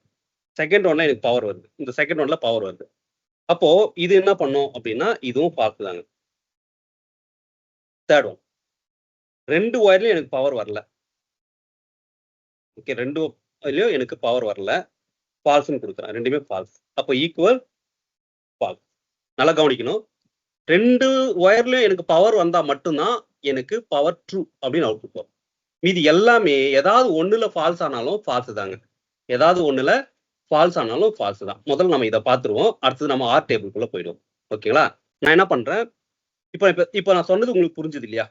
S1: செகண்ட் ஒன்ல எனக்கு பவர் வருது. இந்த செகண்ட் ஒன்ல பவர் வருது. அப்போ இது என்ன பண்ணும் அப்படின்னா இதுவும் ஃபால்ஸ் தாங்க. தேர்ட் ஒன், 2 ஒயர்லயும் எனக்கு பவர் வரல. ஓகே, 2 இதுலயும் எனக்கு பவர் வரல. ஃபால்ஸ்ன்னு கொடுக்குறேன். ரெண்டுமே ஃபால்ஸ். அப்போ ஈக்குவல் ஃபால்ஸ். நல்லா கவனிக்கணும். 2 ஒயர்லயும் எனக்கு பவர் வந்தா மட்டும்தான் எனக்கு பவர் ட்ரூ அப்படின்னு அவுட்புட் வரும். மீதி எல்லாமே ஏதாவது ஒண்ணுல ஃபால்ஸ் ஆனாலும் ஃபால்ஸ் தாங்க. ஏதாவது ஒண்ணுல ஃபால்ஸ் ஆனாலும் ஃபால்ஸ் தான். முதல்ல நம்ம இதை பார்த்துருவோம். அடுத்தது நம்ம ஆர் டேபிள்குள்ள போயிடுவோம். ஓகேங்களா? நான் என்ன பண்றேன், இப்போ நான் சொன்னது உங்களுக்கு புரிஞ்சுது இல்லையா?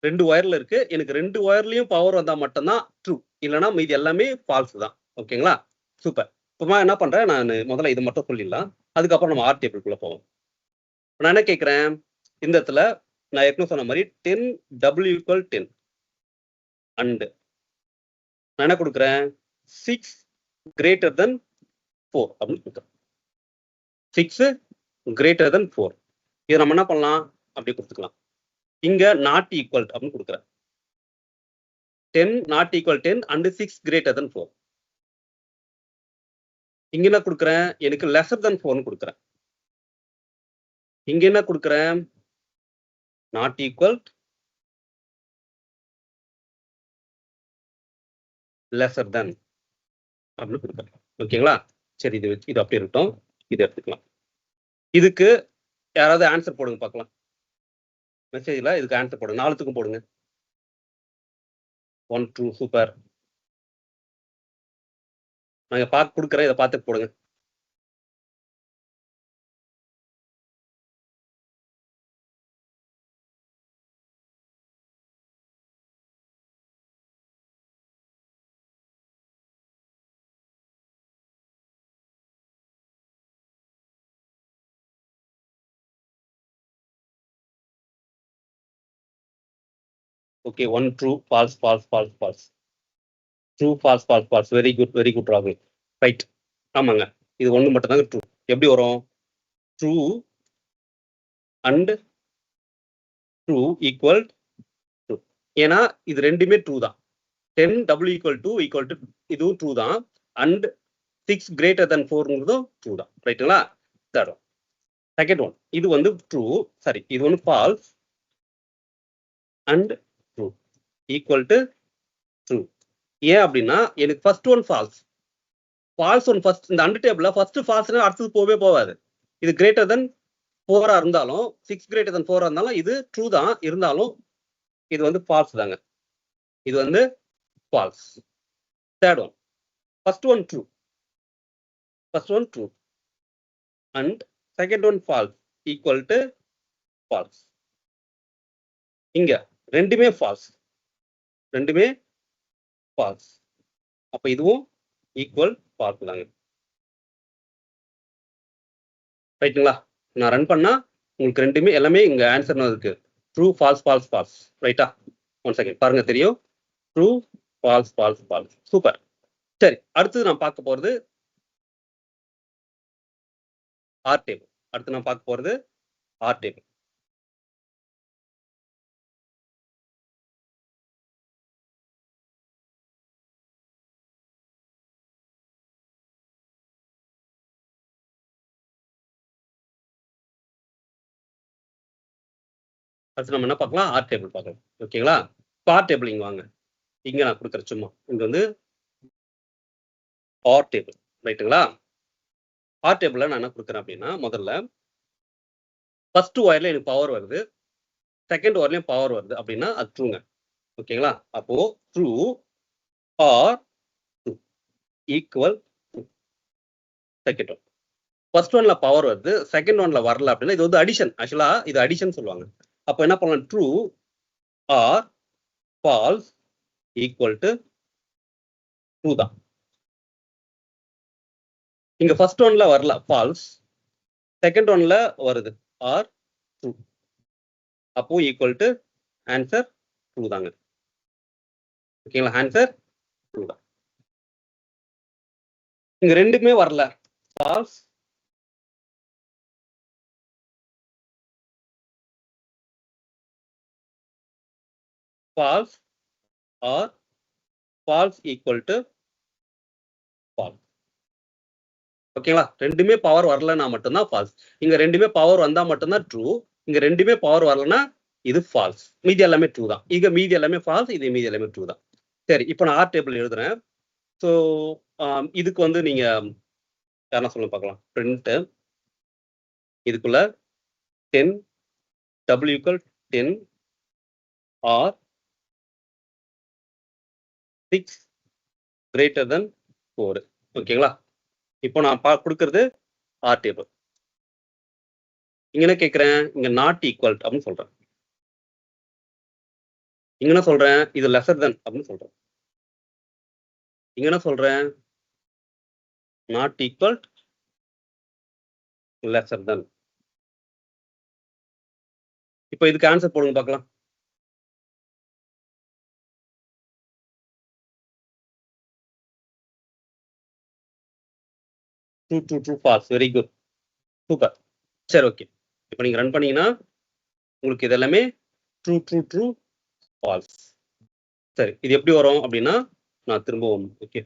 S1: 2 ஒயர்ல இருக்கு. எனக்கு 2 ஒயர்லயும் பவர் வந்தா மட்டும்தான் ட்ரூ. இல்லைன்னா மீதி எல்லாமே ஃபால்ஸ் தான். ஓகேங்களா? சூப்பர். இப்போ நான் என்ன பண்றேன், நான் முதல்ல இது மட்டும் சொல்லிடலாம். அதுக்கப்புறம் நம்ம ஆர் டேபிள்குள்ள போவோம். நான் என்ன கேட்கிறேன், இந்த இடத்துல நான் ஏற்கனவே சொன்ன மாதிரி 10 W = 10 அண்ட் நான் என்ன கொடுக்குறேன், 6 greater than 4 அப்படின்னு கொடுக்குறேன். 6 greater than 4. இதை நம்ம என்ன பண்ணலாம், அப்படி கொடுத்துக்கலாம். இங்க நாட் ஈக்குவல் அப்படின்னு கொடுக்குறேன். 10 not equal 10 and 6 greater than 4. இங்க என்ன கொடுக்குறேன், எனக்கு lesser than 4 கொடுக்குறேன். இங்க என்ன கொடுக்குறேன், not equal lesser than அப்படின்னு கொடுக்குறேன். ஓகேங்களா? சரி, இது அப்படியே இருக்கட்டும். இது எடுத்துக்கலாம். இதுக்கு யாராவது ஆன்சர் போடுங்க பார்க்கலாம். மெசேஜ்ல இதுக்கு ஆன்சர் போடுங்க. 4த்துக்கும் போடுங்க. 1 2 சூப்பர். நான் பார்த்து கொடுக்குறேன், இதை பார்த்து போடுங்க. Okay, 1 true, false false false false, true false false false. Very good ராகுல். ரைட். ஆமாங்க, இது ஒன்று மட்டும் தாங்க ட்ரூ. எப்படி வரும், true and true equal true. ஏன்னா இது ரெண்டுமே ட்ரூ தான். 10 W = 2 இதுவும் ட்ரூ தான். அண்ட் 6 greater than 4ங்கிறதும் ட்ரூ தான். ரைட்டுங்களா? Third one. செகண்ட் ஒன், இது வந்து ட்ரூ, சாரி இது வந்து false and true equal to true. ஏன் அப்படின்னா எனக்கு first one false. False one first, இந்த அண்டர் டேபிள்ல ஃபர்ஸ்ட் ஃபால்ஸ்னா அடுத்தது போகவே போகாது. இது கிரேட்டர் தென் 4 இருந்தாலும், 6 greater than 4 இருந்தாலும் இது ட்ரூ தான். இருந்தாலும் இது வந்து ஃபால்ஸ் தாங்க. இது வந்து false. Third one, first one true, first one true and second one false equal to false. இங்க ரெண்டுமே ஃபால்ஸ், ரெண்டுமே ஃபால்ஸ். அப்ப இதுவும் ஈக்குவல் ஃபால்ஸ் தாங்க. ரைட்டுங்களா? நான் ரன் பண்ணா உங்களுக்கு ரெண்டுமே எல்லாமே இங்க ஆன்சர் இருக்கு. True false false false. ரைட்டா? 1 செகண்ட் பாருங்க, தெரியும். True false false false. Super. சரி, அடுத்தது நான் பார்க்க போறது ஆர் டேபிள். அடுத்து நான் பார்க்க போறது ஆர் டேபிள். அடுத்து நம்ம என்ன பார்க்கலாம், ஆர் டேபிள் பார்க்கலாம். ஓகேங்களா? ஆர் டேபிள் இங்க வாங்க. இங்க நான் கொடுக்குறேன் சும்மா. இங்க வந்து ஆர் டேபிள். ரைட்டுங்களா? ஆர் டேபிள்ல நான் என்ன கொடுக்குறேன் அப்படின்னா, முதல்ல ஃபர்ஸ்ட் ஒயர்ல எனக்கு பவர் வருது, செகண்ட் ஒயர்லயும் பவர் வருது அப்படின்னா அது ட்ரூங்க. ஓகேங்களா? அப்போ true or true equal true. Second one, first ஒன்ல பவர் வருது, செகண்ட் ஒன்ல வரல அப்படின்னா இது வந்து அடிஷன். ஆக்சுவலா இது அடிஷன் சொல்லுவாங்க. அப்போ என்ன பண்ணலாம், true or false equal to true தான். இங்க ஃபர்ஸ்ட் ஒன்ல வரல ஃபால்ஸ், செகண்ட் ஒன்ல வருது ஆர் ட்ரூ. அப்போ ஈக்குவல் டு ஆன்சர் ட்ரூ தாங்க. ஓகேங்களா? ஆன்சர் ட்ரூ தான். இங்க ரெண்டுமே வரல, false false or false equal to false. ஓகேங்களா? ரெண்டுமே பவர் வரலன்னா மட்டும்தான் ஃபால்ஸ். இங்க ரெண்டுமே பவர் வந்தா மட்டும்தான் ட்ரூ. இங்க ரெண்டுமே பவர் வரலன்னா இது ஃபால்ஸ். மீதி எல்லாமே ட்ரூ தான். இங்க மீதி எல்லாமே ஃபால்ஸ், இது மீதி எல்லாமே ட்ரூ தான். சரி, இப்போ நான் ஆர் டேபிள் எழுதுறேன். ஸோ இதுக்கு வந்து நீங்க யாரா சொல்லுங்க பார்க்கலாம். பிரிண்ட் இதுக்குள்ள 10 W = 10 or 6 greater than 4. ஓகேங்களா? இப்போ நான் கொடுக்கிறது ஆர் டேபிள். இங்க என்ன கேட்கிறேன்? இங்க நாட் ஈக்குவல் அப்படின்னு சொல்றேன். இங்க என்ன சொல்றேன்? இது லெசர் தென் அப்படின்னு சொல்றேன். இங்க என்ன சொல்றேன்? Not equal lesser than. இப்போ இதுக்கு ஆன்சர் போடுங்க பார்க்கலாம். True true true false. Very good, super. சரி, ஓகே. இப்போ நீங்க ரன் பண்ணீங்கன்னா உங்களுக்கு இது எல்லாமே ட்ரூ ட்ரூ ட்ரூ ஃபால்ஸ். சரி, இது எப்படி வரும் அப்படின்னா நான் திரும்பவும் okay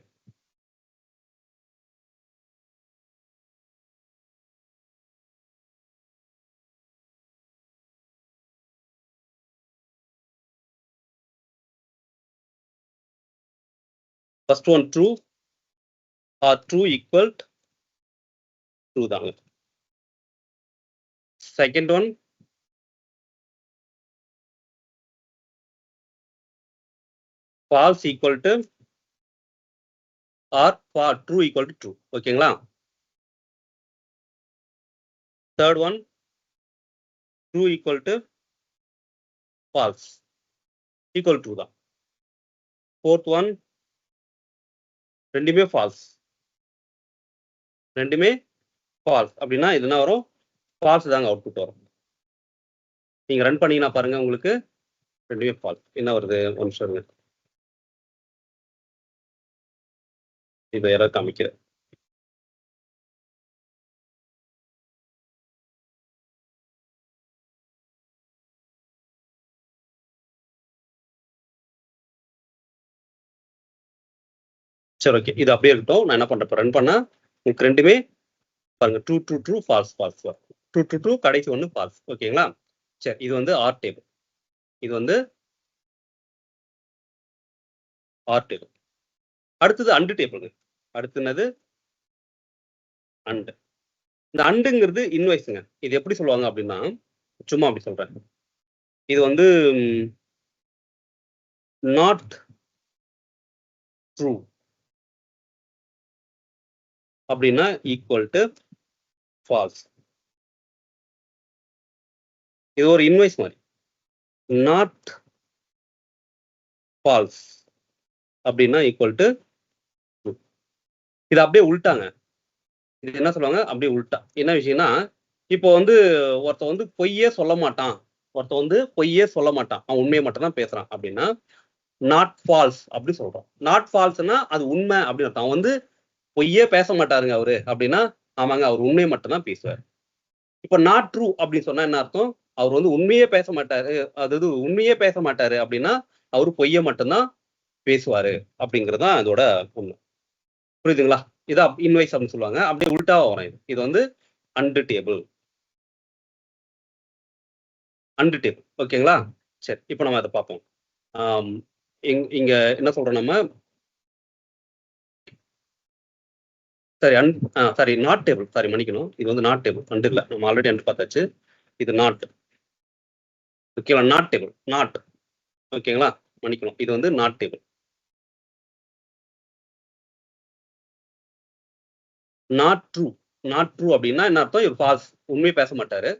S1: first one true or true equal true தாங்க. Second one false equal to or true equal to true. ஓகேங்களா? Third one true equal to false, equal true தான். ஃபோர்த் ஒன் ரெண்டுமே ஃபால்ஸ், ரெண்டுமே ஃபால்ஸ் அப்படின்னா இது என்ன வரும்? ஃபால்ஸ் தாங்க அவுட்புட் வரும். நீங்க ரன் பண்ணீங்கன்னா பாருங்க உங்களுக்கு ரெண்டுமே ஃபால்ஸ். என்ன வருது? ஒரு நிமிஷம் இருங்க, இதை யாராவது காமிக்கிறேன். சரி, ஓகே, இது அப்படியே இருக்கட்டும். நான் என்ன பண்றேன், ரன் பண்ணா உங்களுக்கு ரெண்டுமே பாருங்க true true true false false true true true கடைசி ஒன்று ஃபால்ஸ். ஓகேங்களா? சரி, இது வந்து ஆர் டேபிள், இது வந்து ஆர் டேபிள். அடுத்தது அண்டு டேபிள். அடுத்து என்னது? அண்டு. இந்த அண்டுங்கிறது இன்வைஸுங்க. இது எப்படி சொல்லுவாங்க அப்படின்னா, சும்மா அப்படி சொல்றேன், இது வந்து நாட் ட்ரூ அப்படின்னா ஈக்குவல் டு ஃபால்ஸ். இது ஒரு இன்வைஸ் மாதிரி. நாட் ஃபால்ஸ் அப்படின்னா ஈக்குவல் டு ட்ரூ. இது அப்படியே உள்டாங்க. இது என்ன சொல்லுவாங்க? அப்படியே உள்டா. என்ன விஷயம்னா, இப்போ வந்து ஒருத்த வந்து பொய்யே சொல்ல மாட்டான், ஒருத்த வந்து பொய்யே சொல்ல மாட்டான், அவன் உண்மையை மட்டும் தான் பேசுறான் அப்படின்னா நாட் ஃபால்ஸ் அப்படி சொல்றோம். நாட் ஃபால்ஸ்னா அது உண்மை அப்படின்னு அர்த்தம். அவன் வந்து பொய்யே பேச மாட்டாருங்க அவரு அப்படின்னா, ஆமாங்க அவர் உண்மையை மட்டும் தான் பேசுவார். இப்போ நாட் ட்ரூ அப்படின்னு சொன்னா என்ன அர்த்தம்? அவர் வந்து உண்மையே பேச மாட்டாரு, அதாவது உண்மையே பேச மாட்டாரு அப்படின்னா அவரு பொய்யை மட்டும்தான் பேசுவாரு அப்படிங்கிறது தான் இதோட உண்மை. புரியுதுங்களா? இதை இன்வைஸ் அப்படின்னு சொல்லுவாங்க. அப்படியே உள்டாவா வரும். இது வந்து அண்டு டேபிள், அண்டு டேபிள். ஓகேங்களா? சரி, இப்போ நம்ம அதை பார்ப்போம். இங்க என்ன சொல்றோம் நம்ம? சரி, சாரி நாட் டேபிள், சாரி மன்னிக்கணும். இது வந்து நாட் டேபிள், அண்டு இல்லை. நம்ம ஆல்ரெடி அண்டு பார்த்தாச்சு. இது நாட். ஓகேவா? Not table, not. ஓகேங்களா? மன்னிக்கணும், இது வந்து not table. Not true, not true அப்படின்னா என்ன அர்த்தம்? இவர் ஃபால்ஸ், உண்மையை பேச மாட்டாரு.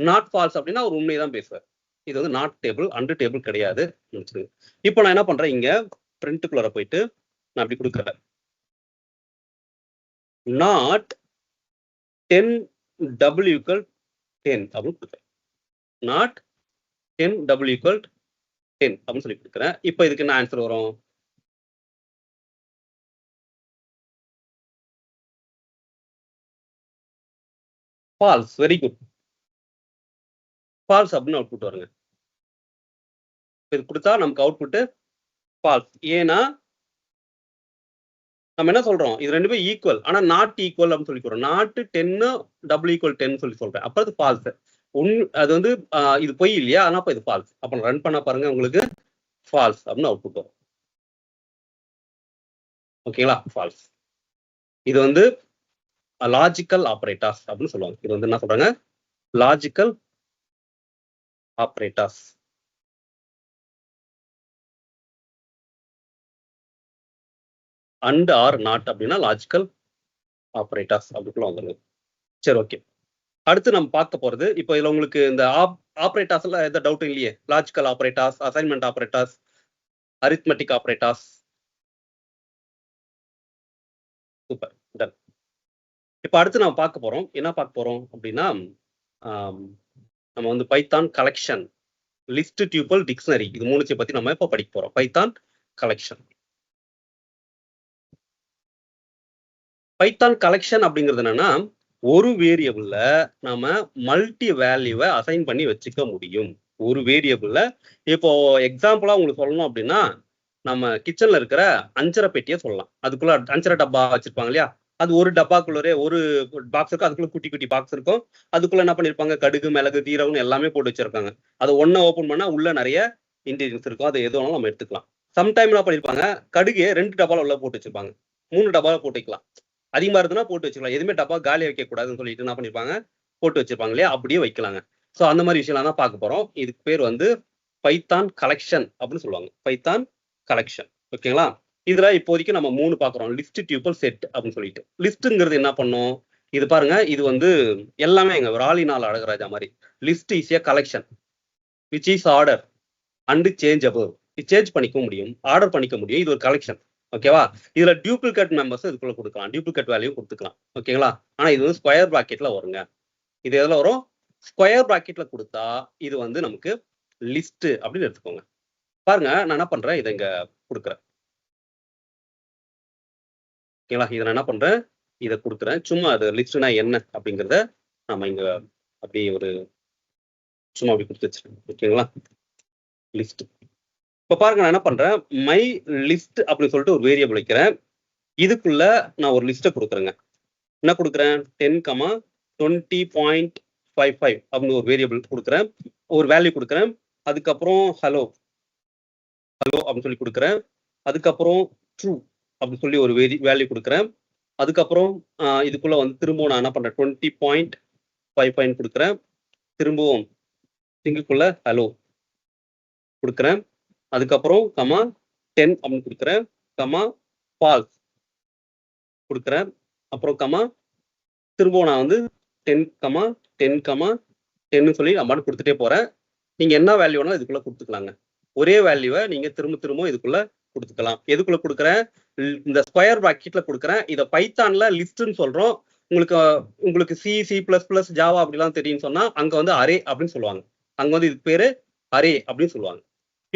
S1: நாட் ஃபால்ஸ் அப்படின்னா அவர் உண்மையை தான் பேசுவார். இது வந்து நாட் டேபிள், அண்டு டேபிள் கிடையாது. இப்போ நான் என்ன பண்றேன், இங்க பிரிண்ட்டுக்குள்ளார போயிட்டு நான் அப்படி கொடுக்குறேன். நாட் 10 W = 10 அப்படின்னு கொடுக்குறேன். நாட் 10 W = 10 அப்படின்னு சொல்லி கொடுக்குறேன். இப்போ இதுக்கு என்ன ஆன்சர் வரும்? ஃபால்ஸ். வெரி குட், ஃபால்ஸ் அப்படின்னு அவுட்புட் வருங்க. இது கொடுத்தா நமக்கு அவுட்புட் ஃபால்ஸ். ஏன்னா நம்ம என்ன சொல்றோம், இது ரெண்டுமே ஈக்குவல், ஆனா நாட் ஈக்குவல் அப்படின்னு சொல்லிக்கிறோம். நாட் 10 டபுள் ஈக்குவல் 10 சொல்லி சொல்றேன். அப்ப அது ஃபால்ஸ். அது வந்து இது பொய் இல்லையா, ஆனா அப்ப இது ஃபால்ஸ். அப்ப ரன் பண்ண பாருங்க, உங்களுக்கு ஃபால்ஸ் அப்படின்னு அவுட்புட் வரும். ஓகேங்களா, ஃபால்ஸ். இது வந்து லாஜிக்கல் ஆபரேட்டர்ஸ் அப்படின்னு சொல்லுவாங்க. இது வந்து என்ன சொல்றாங்க, logical operators. And or not அப்படின்னா லாஜிக்கல் ஆபரேட்டர்ஸ் அப்படிக்குள்ள வந்துருங்க. சரி, ஓகே. அடுத்து நம்ம பார்க்க போறது, இப்போ இதுல உங்களுக்கு இந்த ஆபரேட்டர்ஸ்ல எந்த டவுட்டும் இல்லையே. Logical operators, assignment operators, arithmetic operators. Super, done. இப்போ அடுத்து நம்ம பார்க்க போறோம், என்ன பார்க்க போறோம் அப்படின்னா, நம்ம வந்து Python collection, list, tuple, dictionary, இது மூணுத்தை பத்தி நம்ம இப்போ படிக்க போறோம். Python collection. பைத்தான் கலெக்ஷன் அப்படிங்கிறது என்னன்னா, ஒரு வேரியபிள்ல நாம மல்டி வேல்யூவை அசைன் பண்ணி வச்சுக்க முடியும். ஒரு வேரியபிள்ல இப்போ எக்ஸாம்பிளா உங்களுக்கு சொல்லணும் அப்படின்னா, நம்ம கிச்சன்ல இருக்கிற அஞ்சரை பெட்டியை சொல்லலாம். அதுக்குள்ள அஞ்சரை டப்பா வச்சிருப்பாங்க இல்லையா, அது ஒரு டப்பாக்குள்ளே ஒரு பாக்ஸ் இருக்கும், அதுக்குள்ள குட்டி குட்டி பாக்ஸ் இருக்கும். அதுக்குள்ள என்ன பண்ணிருப்பாங்க, கடுகு, மிளகு, தீரகம் எல்லாமே போட்டு வச்சிருக்காங்க. அது ஒன்ன ஓபன் பண்ணா உள்ள நிறைய இன்கிரீடியன்ஸ் இருக்கும். அது எது வேணாலும் நம்ம எடுத்துக்கலாம். சம்டைம் என்ன பண்ணிருப்பாங்க, கடுகு 2 டப்பால உள்ள போட்டு வச்சிருப்பாங்க, 3 டப்பால போட்டுக்கலாம். அதிகமா இருந்ததுன்னா போட்டு வச்சுக்கலாம். எதுவுமே டப்பா காலி வைக்க கூடாதுன்னு சொல்லிட்டு என்ன பண்ணிருப்பாங்க, போட்டு வச்சிருப்பாங்க இல்லையா, அப்படியே வைக்கலாங்க. ஸோ அந்த மாதிரி விஷயம் தான் பார்க்க போறோம். இதுக்கு பேர் வந்து பைத்தான் கலெக்ஷன் அப்படின்னு சொல்லுவாங்க. Python collection. ஓகேங்களா. இதுல இப்போதைக்கு நம்ம 3 பாக்குறோம், லிஸ்ட், டியூபிள், செட் அப்படின்னு சொல்லிட்டு. லிஸ்ட்ங்கிறது என்ன பண்ணும், இது பாருங்க, இது வந்து எல்லாமே எங்க ஒரு ஆளினால் அழகராஜா மாதிரி. List is a collection which is order and changeable. Change பண்ணிக்க முடியும், ஆர்டர் பண்ணிக்க முடியும். இது ஒரு கலெக்ஷன். ஓகேவா. இதுல டியூப்ளிகேட் மெம்பர்ஸ் இதுக்குள்ள கொடுக்கலாம், டியூப்ளிகேட் வேல்யூ கொடுத்துக்கலாம். ஓகேங்களா. ஆனா இது வந்து ஸ்கொயர் பிராக்கெட்ல வருங்க. இது எதுல வரும், ஸ்கொயர் பிராக்கெட்ல கொடுத்தா இது வந்து நமக்கு லிஸ்ட் அப்படின்னு எடுத்துக்கோங்க. பாருங்க, நான் என்ன பண்றேன், இதை இங்க கொடுக்குறேன். ஓகேங்களா. இதை நான் என்ன பண்றேன், இதை கொடுக்குறேன். சும்மா அது லிஸ்ட்னா என்ன அப்படிங்கிறத நம்ம இங்க அப்படி ஒரு சும்மா அப்படி கொடுத்து வச்சிருக்கேன். ஓகேங்களா. லிஸ்ட். இப்ப பாருங்க, நான் என்ன பண்றேன், மை லிஸ்ட் அப்படின்னு சொல்லிட்டு ஒரு வேரியபிள் வைக்கிறேன். இதுக்குள்ள நான் ஒரு லிஸ்ட்டை கொடுக்குறேங்க. என்ன கொடுக்குறேன், 10,20.55 அப்படின்னு ஒரு வேரியபிள் கொடுக்குறேன், ஒரு வேல்யூ கொடுக்குறேன். அதுக்கப்புறம் ஹலோ அப்படின்னு சொல்லி கொடுக்குறேன். அதுக்கப்புறம் ட்ரூ அப்படின்னு சொல்லி ஒரு வேல்யூ கொடுக்குறேன். அதுக்கப்புறம் இதுக்குள்ள வந்து திரும்பவும் நான் என்ன பண்றேன், 20.55 கொடுக்குறேன். திரும்பவும் சிங்குக்குள்ள ஹலோ கொடுக்குறேன். அதுக்கப்புறம் கமா 10 அப்படின்னு கொடுக்குறேன், கமா ஃபால்ஸ் கொடுக்குறேன். அப்புறம் கமா திரும்பவும் நான் வந்து 10,10,10 சொல்லி நான் பாட்டு கொடுத்துட்டே போறேன். நீங்க என்ன வேல்யூ வேணாலும் இதுக்குள்ள கொடுத்துக்கலாங்க. ஒரே வேல்யூவை நீங்க திரும்ப இதுக்குள்ள கொடுத்துக்கலாம். எதுக்குள்ள கொடுக்குறேன், இந்த ஸ்கொயர் பிராக்கெட்ல கொடுக்குறேன். இதை பைத்தான்ல லிஸ்ட்னு சொல்றோம். உங்களுக்கு சி, C++, ஜாவா அப்படிலாம் தெரியும்னு சொன்னா அங்க வந்து அரே அப்படின்னு சொல்லுவாங்க. அங்க வந்து இதுக்கு பேரு அரே அப்படின்னு சொல்லுவாங்க.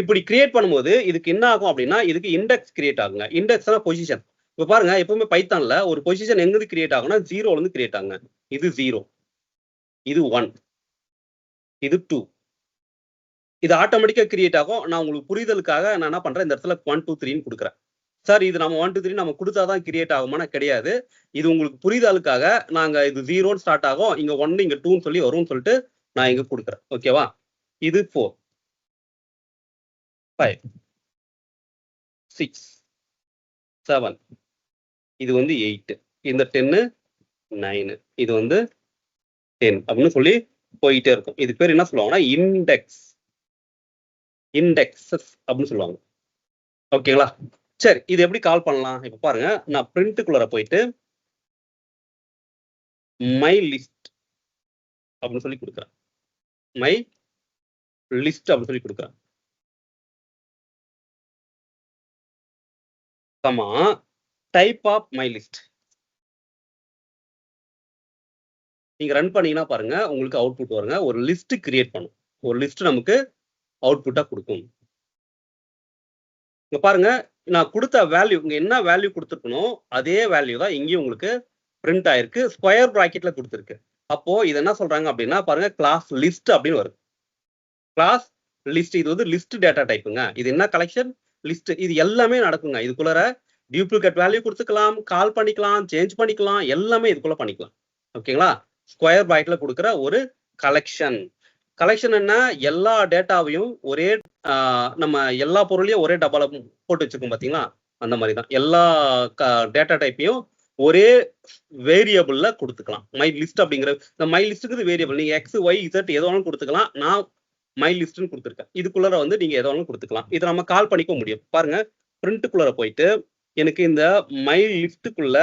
S1: இப்படி கிரியேட் பண்ணும்போது இதுக்கு என்ன ஆகும் அப்படின்னா, இதுக்கு இண்டெக்ஸ் கிரியேட் ஆகுங்க. இண்டெக்ஸ்னா பொசிஷன். இப்ப பாருங்க, எப்பவுமே பைத்தான்ல ஒரு பொசிஷன் எங்கிருந்து கிரியேட் ஆகும்னா 0ல இருந்து கிரியேட் ஆகுங்க. இது 0, இது 1, இது 2. இது ஆட்டோமேட்டிக்கா கிரியேட் ஆகும். நான் உங்களுக்கு புரிதலுக்காக நான் என்ன பண்றேன், இந்த இடத்துல 1 2 3ன்னு கொடுக்குறேன். சார் இது நம்ம 1 2 3 நம்ம கொடுத்தாதான் கிரியேட் ஆகுமானா கிடையாது. இது உங்களுக்கு புரிதலுக்காக நாங்க இது 0ன்னு ஸ்டார்ட் ஆகும், இங்க 1 இங்க 2ன்னு சொல்லி வரும்னு சொல்லிட்டு நான் இங்க கொடுக்குறேன். ஓகேவா. இது 4, 5, 6, 7, இது வந்து 8, இந்த 10, 9, இது வந்து 10 அப்படின்னு சொல்லி போயிட்டே இருக்கும். இது பேர் என்ன சொல்லுவாங்கன்னா இண்டெக்ஸஸ் அப்படின்னு சொல்லுவாங்க. ஓகேங்களா. சரி, இது எப்படி கால் பண்ணலாம், இப்ப பாருங்க, நான் பிரிண்ட்டுக்குள்ள போயிட்டு மை லிஸ்ட் அப்படின்னு சொல்லி கொடுக்குறேன். மை லிஸ்ட் அப்படின்னு சொல்லி கொடுக்குறேன். Comma type of my list. நீங்க ரன் பண்ணீங்கன்னா பாருங்க, உங்களுக்கு அவுட்புட் வருங்க. ஒரு லிஸ்ட் கிரியேட் பண்ணும், ஒரு லிஸ்ட் நமக்கு அவுட்புட்டா கொடுக்கும். இங்க பாருங்க, நான் கொடுத்த வேல்யூ, இங்க என்ன வேல்யூ கொடுத்துருக்கணும் அதே வேல்யூ தான் இங்கேயும் உங்களுக்கு பிரிண்ட் ஆயிருக்கு. ஸ்கொயர் பிராக்கெட்ல கொடுத்துருக்கு. அப்போ இது என்ன சொல்றாங்க அப்படின்னா பாருங்க, கிளாஸ் லிஸ்ட் அப்படின்னு வருது. கிளாஸ் லிஸ்ட், இது வந்து லிஸ்ட் டேட்டா டைப்புங்க. இது என்ன கலெக்ஷன், லிஸ்ட். இது எல்லாமே நடக்குங்க. இதுக்குள்ள டியூப்ளிகேட் வேல்யூ கொடுத்துக்கலாம், கால் பண்ணிக்கலாம், சேஞ்ச் பண்ணிக்கலாம், எல்லாமே இதுக்குள்ள பண்ணிக்கலாம். ஓகேங்களா? ஸ்கொயர் பிராக்கெட்ல கொடுக்குற ஒரு கலெக்ஷன். கலெக்ஷன் என்ன, எல்லா டேட்டாவையும் ஒரே நம்ம எல்லா பொருளையும் ஒரே டப்பால போட்டு வச்சிருக்கோம் பாத்தீங்களா, அந்த மாதிரி தான் எல்லா டேட்டா டைப்பையும் ஒரே வேரியபிள்ல கொடுத்துக்கலாம். மை லிஸ்ட் அப்படிங்கிற இந்த மை லிஸ்ட்டுக்கு வேரியபிள் நீங்க எக்ஸ் ஒய் இசட் எது வேணாலும் கொடுத்துக்கலாம். நான் மை லிஸ்ட்னு கொடுத்துருக்கேன். இதுக்குள்ள வந்து நீங்க எது வேணாலும் கொடுத்துக்கலாம். இதை நம்ம கால் பண்ணிக்க முடியும். பாருங்க, பிரிண்ட்டுக்குள்ள போயிட்டு எனக்கு இந்த மை லிஸ்ட்டுக்குள்ள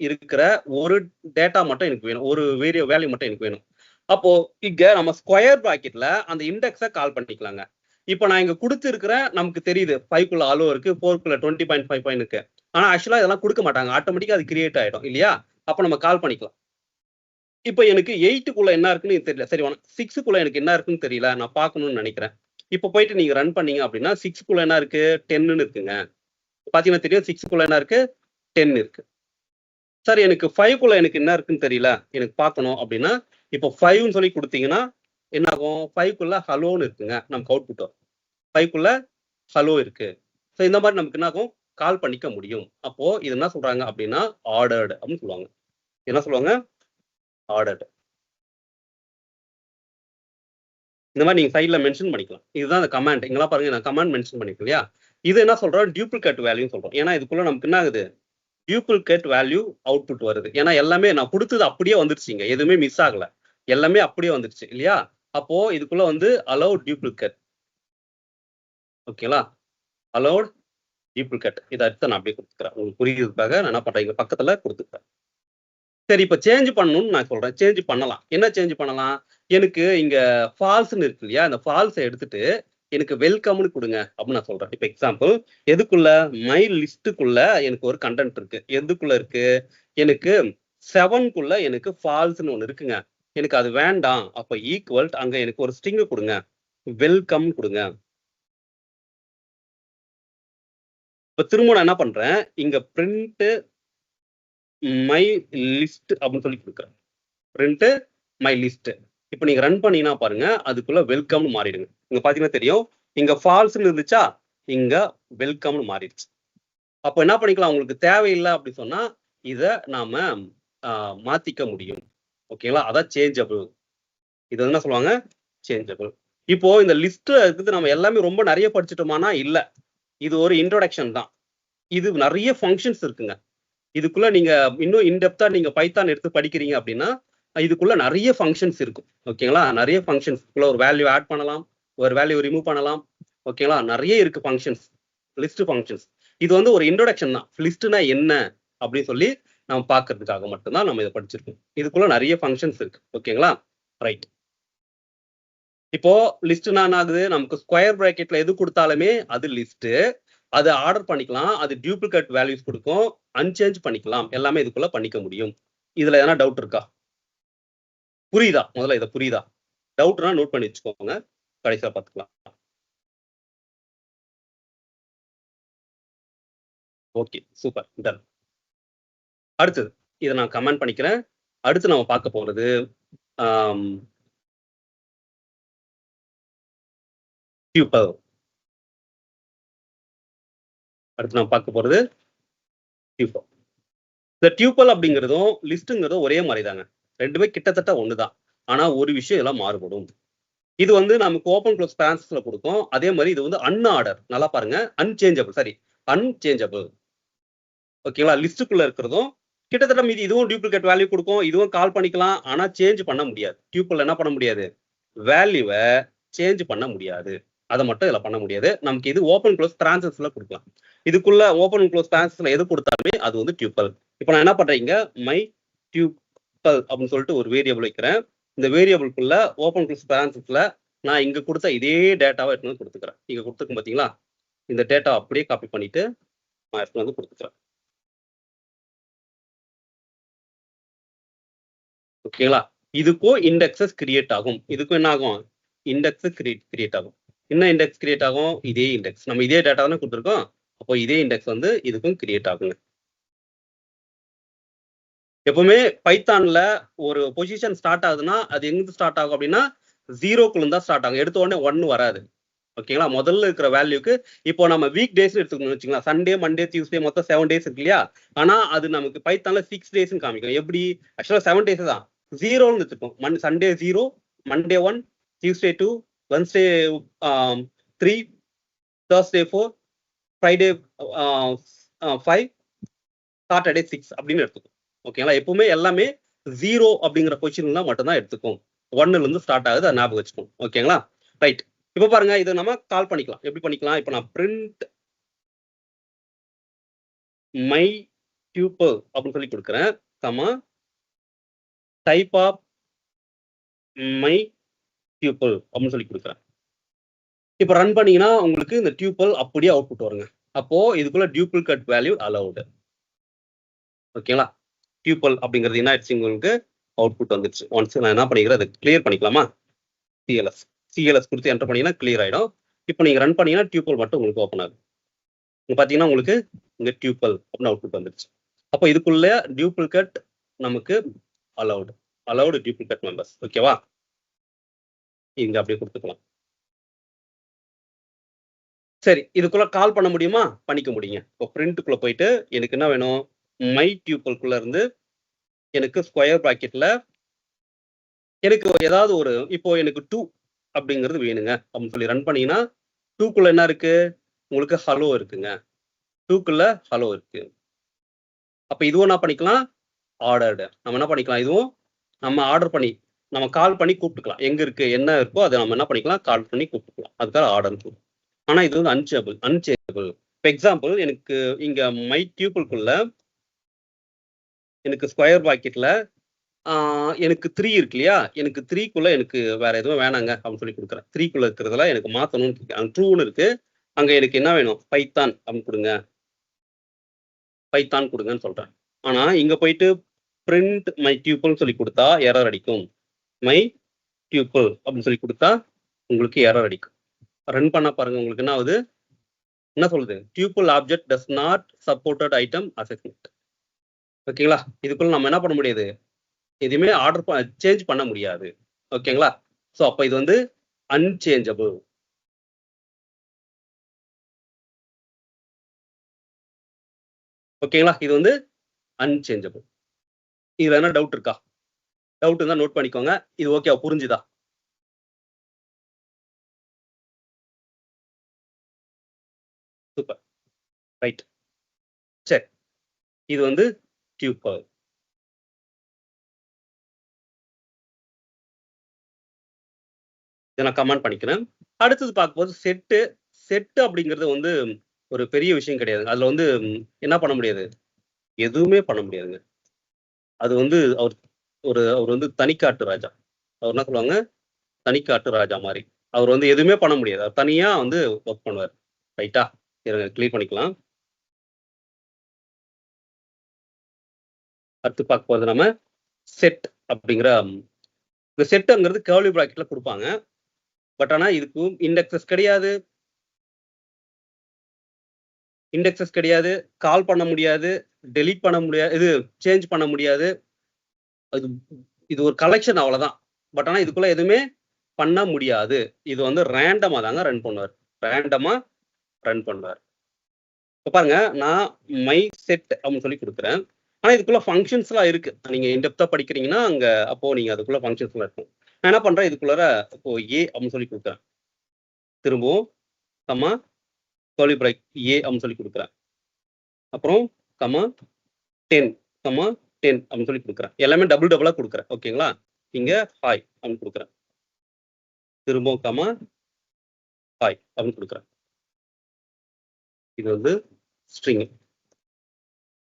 S1: இருக்கிற ஒரு டேட்டா மட்டும் எனக்கு வேணும், ஒரு வேல்யூ மட்டும் எனக்கு வேணும். அப்போ இங்க நம்ம ஸ்கொயர் பிராக்கெட்ல அந்த இண்டெக்ஸை கால் பண்ணிக்கலாங்க. இப்போ நான் இங்க கொடுத்துருக்கிறேன், நமக்கு தெரியுது 5க்குள்ள அலோ இருக்கு, 4க்குள்ள 20.5 இருக்கு. ஆனா ஆக்சுவலா இதெல்லாம் கொடுக்க மாட்டாங்க, ஆட்டோமேட்டிக்கா அது கிரியேட் ஆயிடும் இல்லையா? அப்ப நம்ம கால் பண்ணிக்கலாம். இப்போ எனக்கு 8க்குள்ள என்ன இருக்குன்னு தெரியல, சரி 6க்குள்ள எனக்கு என்ன இருக்குன்னு தெரியல, நான் பார்க்கணும்னு நினைக்கிறேன். இப்போ போயிட்டு நீங்க ரன் பண்ணீங்க அப்படின்னா 6க்குள்ள என்ன இருக்கு, 10ன்னு இருக்குங்க. பாத்தீங்கன்னா தெரியும், 6க்குள்ள என்ன இருக்கு, 10 இருக்கு. சரி, எனக்கு 5க்குள்ள எனக்கு என்ன இருக்குன்னு தெரியல, எனக்கு பார்க்கணும் அப்படின்னா இப்போ 5ன்னு சொல்லி கொடுத்தீங்கன்னா என்ன ஆகும், 5க்குள்ள ஹலோன்னு இருக்குங்க, நமக்கு அவுட்புட் வரும். 5க்குள்ள ஹலோ இருக்கு. ஸோ இந்த மாதிரி நமக்கு என்ன ஆகும், கால் பண்ணிக்க முடியும். அப்போ இது என்ன சொல்றாங்க அப்படின்னா ஆர்டர்டு அப்படின்னு சொல்லுவாங்க. என்ன சொல்லுவாங்க, ஆர்டர்டு. இந்த மாதிரி நீங்க சைட்ல மென்ஷன் பண்ணிக்கலாம். இதுதான் அந்த கமாண்ட். இங்கெல்லாம் பாருங்க, நான் கமாண்ட் மென்ஷன் பண்ணிருக்கேன் இல்லையா? இது என்ன சொல்றோம், டியூப்ளிகேட் வேல்யூன்னு சொல்றோம். ஏன்னா இதுக்குள்ள நமக்கு என்ன ஆகுது, டியூப்ளிகேட் வேல்யூ அவுட்புட் வருது. ஏன்னா எல்லாமே நான் கொடுத்தது அப்படியே வந்துருச்சுங்க, எதுவுமே மிஸ் ஆகல, எல்லாமே அப்படியே வந்துருச்சு இல்லையா? அப்போ இதுக்குள்ள வந்து அலோவ் டியூப்ளிகேட். ஓகேங்களா? Allow duplicate. இதை அடுத்து நான் அப்படியே கொடுத்துக்கிறேன், உங்களுக்கு புரியுறதுக்காக நான் என்ன பண்றேன், இங்க பக்கத்துல கொடுத்துக்கிறேன். சரி, இப்ப சேஞ்ச் பண்ணணும்னு நான் சொல்றேன். சேஞ்ச் பண்ணலாம். என்ன சேஞ்ச் பண்ணலாம், எனக்கு இங்க ஃபால்ஸ்ன்னு இருக்கு இல்லையா, அந்த ஃபால்ஸை எடுத்துட்டு எனக்கு வெல்கம்னு கொடுங்க அப்படின்னு நான் சொல்றேன். இப்ப எக்ஸாம்பிள், எதுக்குள்ள, மை லிஸ்ட்டுக்குள்ள எனக்கு ஒரு கண்டென்ட் இருக்கு. எதுக்குள்ள இருக்கு, எனக்கு 7க்குள்ள எனக்கு ஃபால்ஸ்ன்னு ஒண்ணு இருக்குங்க, எனக்கு அது வேண்டாம். அப்ப ஈக்குவல் அங்க எனக்கு ஒரு ஸ்ட்ரிங் கொடுங்க, வெல்கம் கொடுங்க. இப்ப திரும்ப நான் என்ன பண்றேன், இங்க பிரிண்ட் மை லிஸ்ட் அப்படின்னு சொல்லி கொடுக்குறேன். Print my list. இப்போ நீங்க ரன் பண்ணீங்கன்னா பாருங்க, அதுக்குள்ள வெல்கம்னு மாறிடுங்க. இங்க பாத்தீங்கன்னா தெரியும், இங்க ஃபால்ஸ்ன்னு இருந்துச்சா, இங்க வெல்கம்னு மாறிடுச்சு. அப்போ என்ன பண்ணிக்கலாம், உங்களுக்கு தேவையில்லை அப்படி சொன்னா இதை நாம மாத்திக்க முடியும். ஓகேங்களா? அதான் சேஞ்சபிள். இது என்ன சொல்லுவாங்க, சேஞ்சபிள். இப்போ இந்த லிஸ்ட் இருக்குது, நம்ம எல்லாமே ரொம்ப நிறைய படிச்சுட்டோமானா இல்ல, இது ஒரு இன்ட்ரோடக்ஷன் தான். இது நிறைய ஃபங்க்ஷன்ஸ் இருக்குங்க. இதுக்குள்ள நீங்க இன்னும் இன்டெப்தா நீங்க பைத்தான் எடுத்து படிக்கிறீங்க அப்படின்னா இதுக்குள்ள நிறைய ஃபங்க்ஷன்ஸ் இருக்கும். ஓகேங்களா? நிறைய ஃபங்க்ஷன்ஸ், ஒரு வேல்யூ ஆட் பண்ணலாம், ஒரு வேல்யூ ரிமூவ் பண்ணலாம். ஓகேங்களா? நிறைய இருக்கு ஃபங்க்ஷன்ஸ், லிஸ்ட் ஃபங்க்ஷன்ஸ். இது வந்து ஒரு இன்ட்ரோடக்ஷன் தான். லிஸ்ட்னா என்ன அப்படின்னு சொல்லி நம்ம பார்க்கறதுக்காக மட்டும்தான் நம்ம இதை படிச்சிருக்கோம். இதுக்குள்ள நிறைய ஃபங்க்ஷன்ஸ் இருக்கு. ஓகேங்களா? ரைட். இப்போ லிஸ்ட்னா என்ன ஆகுது, நமக்கு ஸ்கொயர் பிராக்கெட்ல எது கொடுத்தாலுமே அது லிஸ்ட். அதை ஆர்டர் பண்ணிக்கலாம், அது டியூப்ளிகேட் வேல்யூஸ் கொடுக்கும், அன்சேஞ்ச் பண்ணிக்கலாம், எல்லாமே இதுக்குள்ள பண்ணிக்க முடியும். இதுல எதனா டவுட் இருக்கா, புரியுதா? முதல்ல இதை புரியுதா? டவுட்னா நோட் பண்ணி வச்சுக்கோங்க, கடைசியா பார்த்துக்கலாம். Okay, super, done. அடுத்தது இதை நான் கமெண்ட் பண்ணிக்கிறேன். அடுத்து நம்ம பார்க்க போறது டியூப்பல். அடுத்து நம்ம பார்க்க போறது டியூப்பல். இந்த டியூப்பல் அப்படிங்கிறதும் லிஸ்ட்டுங்கிறதும் ஒரே மாதிரி தாங்க, ரெண்டுமே கிட்டத்தட்ட ஒண்ணுதான். ஆனா ஒரு விஷயம் எல்லாம் மாறுபடும். இது வந்து நமக்கு ஓப்பன் க்ளோஸ் பேரன்ஸ்ல கொடுக்கும். அதே மாதிரி இது வந்து அன்ஆர்டர். நல்லா பாருங்க, அன்சேஞ்சபிள், சாரி அன்சேஞ்சபிள். ஓகேங்களா? லிஸ்ட்டுக்குள்ள இருக்கிறதும் கிட்டத்தட்ட மீதி இதுவும் டியூப்ளிகேட் வேல்யூ கொடுக்கும், இதுவும் கால் பண்ணிக்கலாம், ஆனா சேஞ்ச் பண்ண முடியாது. டியூப்பல் என்ன பண்ண முடியாது, வேல்யூவை சேஞ்ச் பண்ண முடியாது. அதை மட்டும் இதுல பண்ண முடியாது. நமக்கு இது ஓப்பன் க்ளோஸ் டிரான்சஸ்ல கொடுக்கலாம். இதுக்குள்ள ஓப்பன் க்ளோஸ் டிரான்சஸ்ல எது கொடுத்தாலுமே அது வந்து டியூப்பல். இப்போ நான் என்ன பண்றேங்க, மை டியூப்பல் அப்படின்னு சொல்லிட்டு ஒரு வேரியபிள் வைக்கிறேன். இந்த வேரியபிள்குள்ள ஓப்பன் க்ளோஸ் டிரான்சஸ்ல நான் இங்க கொடுத்த இதே டேட்டாவை எடுத்து வந்து கொடுத்துக்கிறேன். இங்க கொடுத்துருக்கும் பாத்தீங்களா, இந்த டேட்டா அப்படியே காப்பி பண்ணிட்டு நான் எடுத்து வந்து கொடுத்துக்கிறேன். ஓகேங்களா? இதுக்கும் இண்டெக்ஸஸ் கிரியேட் ஆகும். இதுக்கும் என்ன ஆகும், இண்டெக்ஸ் கிரியேட் ஆகும். என்ன இண்டெக்ஸ் கிரியேட் ஆகும், இதே இண்டெக்ஸ். நம்ம இதே டேட்டா தானே கொடுத்துருக்கோம், அப்போ இதே இண்டெக்ஸ் வந்து இதுக்கும் கிரியேட் ஆகுங்க. எப்பவுமே பைத்தான்ல ஒரு பொசிஷன் ஸ்டார்ட் ஆகுதுன்னா அது எங்க ஸ்டார்ட் ஆகும் அப்படின்னா 0க்குள்ள தான் ஸ்டார்ட் ஆகும். எடுத்த உடனே 1 வராது. ஓகேங்களா? முதல்ல இருக்கிற வேல்யூக்கு இப்போ நம்ம வீக் டேஸ் எடுத்துக்கணும்னு வச்சுக்கலாம். சண்டே, மண்டே, டியூஸ்டே மொத்தம் 7 டேஸ் இருக்கு இல்லையா? ஆனா அது நமக்கு பைத்தான்ல 6 டேஸ்ன்னு காமிக்கும். எப்படி? ஆக்சுவலா 7 டேஸ் தான். 0ன்னு வச்சுப்போம். Sunday 0, Monday 1, Tuesday 2, Wednesday 3, Thursday 4, Friday 5, Saturday 6 அப்படின்னு எடுத்துக்கும். ஓகேங்களா? எப்பவுமே எல்லாமே 0 அப்படிங்கிற பொசிஷன்ல மட்டும்தான் எடுத்துக்கும். 1ல இருந்து ஸ்டார்ட் ஆகுது. அதை ஞாபகம் வச்சுக்கோங்க. ஓகேங்களா? ரைட். இப்போ பாருங்க, இதை நம்ம கால் பண்ணிக்கலாம். எப்படி பண்ணிக்கலாம்? இப்போ நான் பிரிண்ட் மை டியூபிள் அப்படின்னு சொல்லி கொடுக்குறேன். Comma type of my tuple அப்படின்னு சொல்லி கொடுக்குறேன். இப்போ ரன் பண்ணீங்கன்னா உங்களுக்கு இந்த டியூபிள் அப்படியே அவுட்புட் வருங்க. அப்போ இதுக்குள்ள டியூப்ளிகேட் வேல்யூ அலவுடு. ஓகேங்களா? டியூபிள் அப்படிங்கிறது என்ன ஆயிடுச்சு, உங்களுக்கு அவுட்புட் வந்துருச்சு. ஒன்ஸ் நான் என்ன பண்ணிக்கிறேன், அதை கிளியர் பண்ணிக்கலாமா? சிஎல்எஸ் கொடுத்து என்டர் பண்ணீங்கன்னா கிளியர் ஆயிடும். இப்போ நீங்க ரன் பண்ணீங்கன்னா டியூபிள் மட்டும் உங்களுக்கு ஓப்பன் ஆகும். இங்க பாத்தீங்கன்னா உங்களுக்கு இங்க டியூபிள் அப்படின்னு அவுட்புட் வந்துருச்சு. அப்போ இதுக்குள்ள டியூப்ளிகேட் நமக்கு அலவுடு டியூப்ளிகேட் மெம்பர்ஸ். ஓகேவா? இங்க அப்படியே கொடுத்துக்கலாம். சரி, இதுக்குள்ள கால் பண்ண முடியுமா? பண்ணிக்க முடியுங்க. இப்போ பிரிண்ட்டுக்குள்ள போயிட்டு எனக்கு என்ன வேணும், மை டியூபிள்குள்ள இருந்து எனக்கு ஸ்கொயர் பிராக்கெட்ல எனக்கு ஏதாவது ஒரு, இப்போ எனக்கு 2 அப்படிங்கிறது வேணுங்க அப்படின்னு சொல்லி ரன் பண்ணீங்கன்னா 2க்குள்ள என்ன இருக்கு, உங்களுக்கு ஹலோ இருக்குங்க. 2க்குள்ள ஹலோ இருக்கு. அப்ப இதுவும் என்ன பண்ணிக்கலாம், ஆர்டர்டு. நம்ம என்ன பண்ணிக்கலாம், இதுவும் நம்ம ஆர்டர் பண்ணி நம்ம கால் பண்ணி கூப்பிட்டுக்கலாம். எங்க இருக்கு என்ன இருக்கோ அதை நம்ம என்ன பண்ணிக்கலாம், கால் பண்ணி கூப்பிட்டுக்கலாம். அதுக்காக ஆர்டர். ஆனா இது வந்து அன்சேஞ்சபிள். இப்போ எக்ஸாம்பிள், எனக்கு இங்க மை டியூபிள்குள்ள எனக்கு ஸ்கொயர் பிராக்கெட்ல எனக்கு 3 இருக்கு இல்லையா? எனக்கு 3க்குள்ள எனக்கு வேற எதுவும் வேணாங்க அப்படின்னு சொல்லி கொடுக்குறேன். 3க்குள்ள இருக்கிறதுல எனக்கு மாத்தணும்னு ட்ரூன்னு இருக்கு. அங்க எனக்கு என்ன வேணும், பைத்தான் அப்படின்னு கொடுங்க, பைத்தான் கொடுங்கன்னு சொல்றேன். ஆனா இங்க போயிட்டு பிரிண்ட் மை டியூபிள்னு சொல்லி கொடுத்தா எரர் அடிக்கும். மை டியூபிள் அப்படின்னு சொல்லி கொடுத்தா உங்களுக்கு எரர் அடிக்கும். ரன் பண்ண பாருங்க, உங்களுக்கு என்ன ஆகுது, என்ன சொல்லுது, tuple object does not supported item assessment. ஓகேங்களா? இதுக்குள்ள நம்ம என்ன பண்ண முடியாது, எதுவுமே ஆர்டர் சேஞ்ச் பண்ண முடியாது. ஓகேங்களா? ஸோ அப்போ இது வந்து அன்சேஞ்சபிள். ஓகேங்களா? இது வந்து அன்சேஞ்சபிள். இதுல என்ன டவுட் இருக்கா? டவுட் இருந்தா நோட் பண்ணிக்கோங்க. இது ஓகே, புரிஞ்சுதா? சூப்பர். ரைட். சரி, இது வந்து டியூபிள். இதை நான் கமெண்ட் பண்ணிக்கிறேன். அடுத்தது பார்க்கும்போது செட்டு அப்படிங்கிறது வந்து ஒரு பெரிய விஷயம் கிடையாது. அதுல வந்து என்ன பண்ண முடியாது, எதுவுமே பண்ண முடியாதுங்க. அது வந்து அவர் வந்து தனிக்காட்டு ராஜா. அவர் என்ன சொல்லுவாங்க, தனிக்காட்டு ராஜா மாதிரி. அவர் வந்து எதுவுமே பண்ண முடியாது. அவர் தனியா வந்து ஒர்க் பண்ணுவார். ரைட்டா? கிளியர் பண்ணிக்கலாம். அடுத்து பார்க்க போறது நம்ம செட் அப்படிங்கிற, இந்த செட்டுங்கிறது கர்லி பிராக்கெட்ல கொடுப்பாங்க. பட் ஆனா இதுக்கும் இண்டெக்ஸஸ் கிடையாது, கால் பண்ண முடியாது, டெலீட் பண்ண முடியாது, இது சேஞ்ச் பண்ண முடியாது. இது ஒரு கலெக்ஷன், அவ்வளவுதான். பட் ஆனா இதுக்குள்ள எதுவுமே பண்ண முடியாது. இது வந்து ரேண்டமா தாங்க ரன் பண்ணுவார். இப்போ பாருங்க, நான் மை செட் அப்படின்னு சொல்லி கொடுக்குறேன். ஆனா இதுக்குள்ள ஃபங்க்ஷன்ஸ் எல்லாம் இருக்கு. நீங்க இன்டெப்தா படிக்கிறீங்கன்னா அங்க அப்போ நீங்க அதுக்குள்ள ஃபங்க்ஷன்ஸ் எல்லாம் இருக்கும். நான் என்ன பண்றேன், இதுக்குள்ள இப்போ ஏ அப்படின்னு சொல்லி கொடுக்குறேன். திரும்பவும் கமா கர்லி பிராக்கெட் ஏ அப்படின்னு சொல்லி கொடுக்குறேன். அப்புறம் கமா 10 கமா 10 அப்படின்னு சொல்லி கொடுக்குறேன். எல்லாமே டபுளா கொடுக்குறேன். ஓகேங்களா? இங்க ஹாய் அப்படின்னு கொடுக்குறேன். திரும்பவும் கமா ஹாய் அப்படின்னு கொடுக்குறேன். இது வந்து ஸ்ட்ரிங்.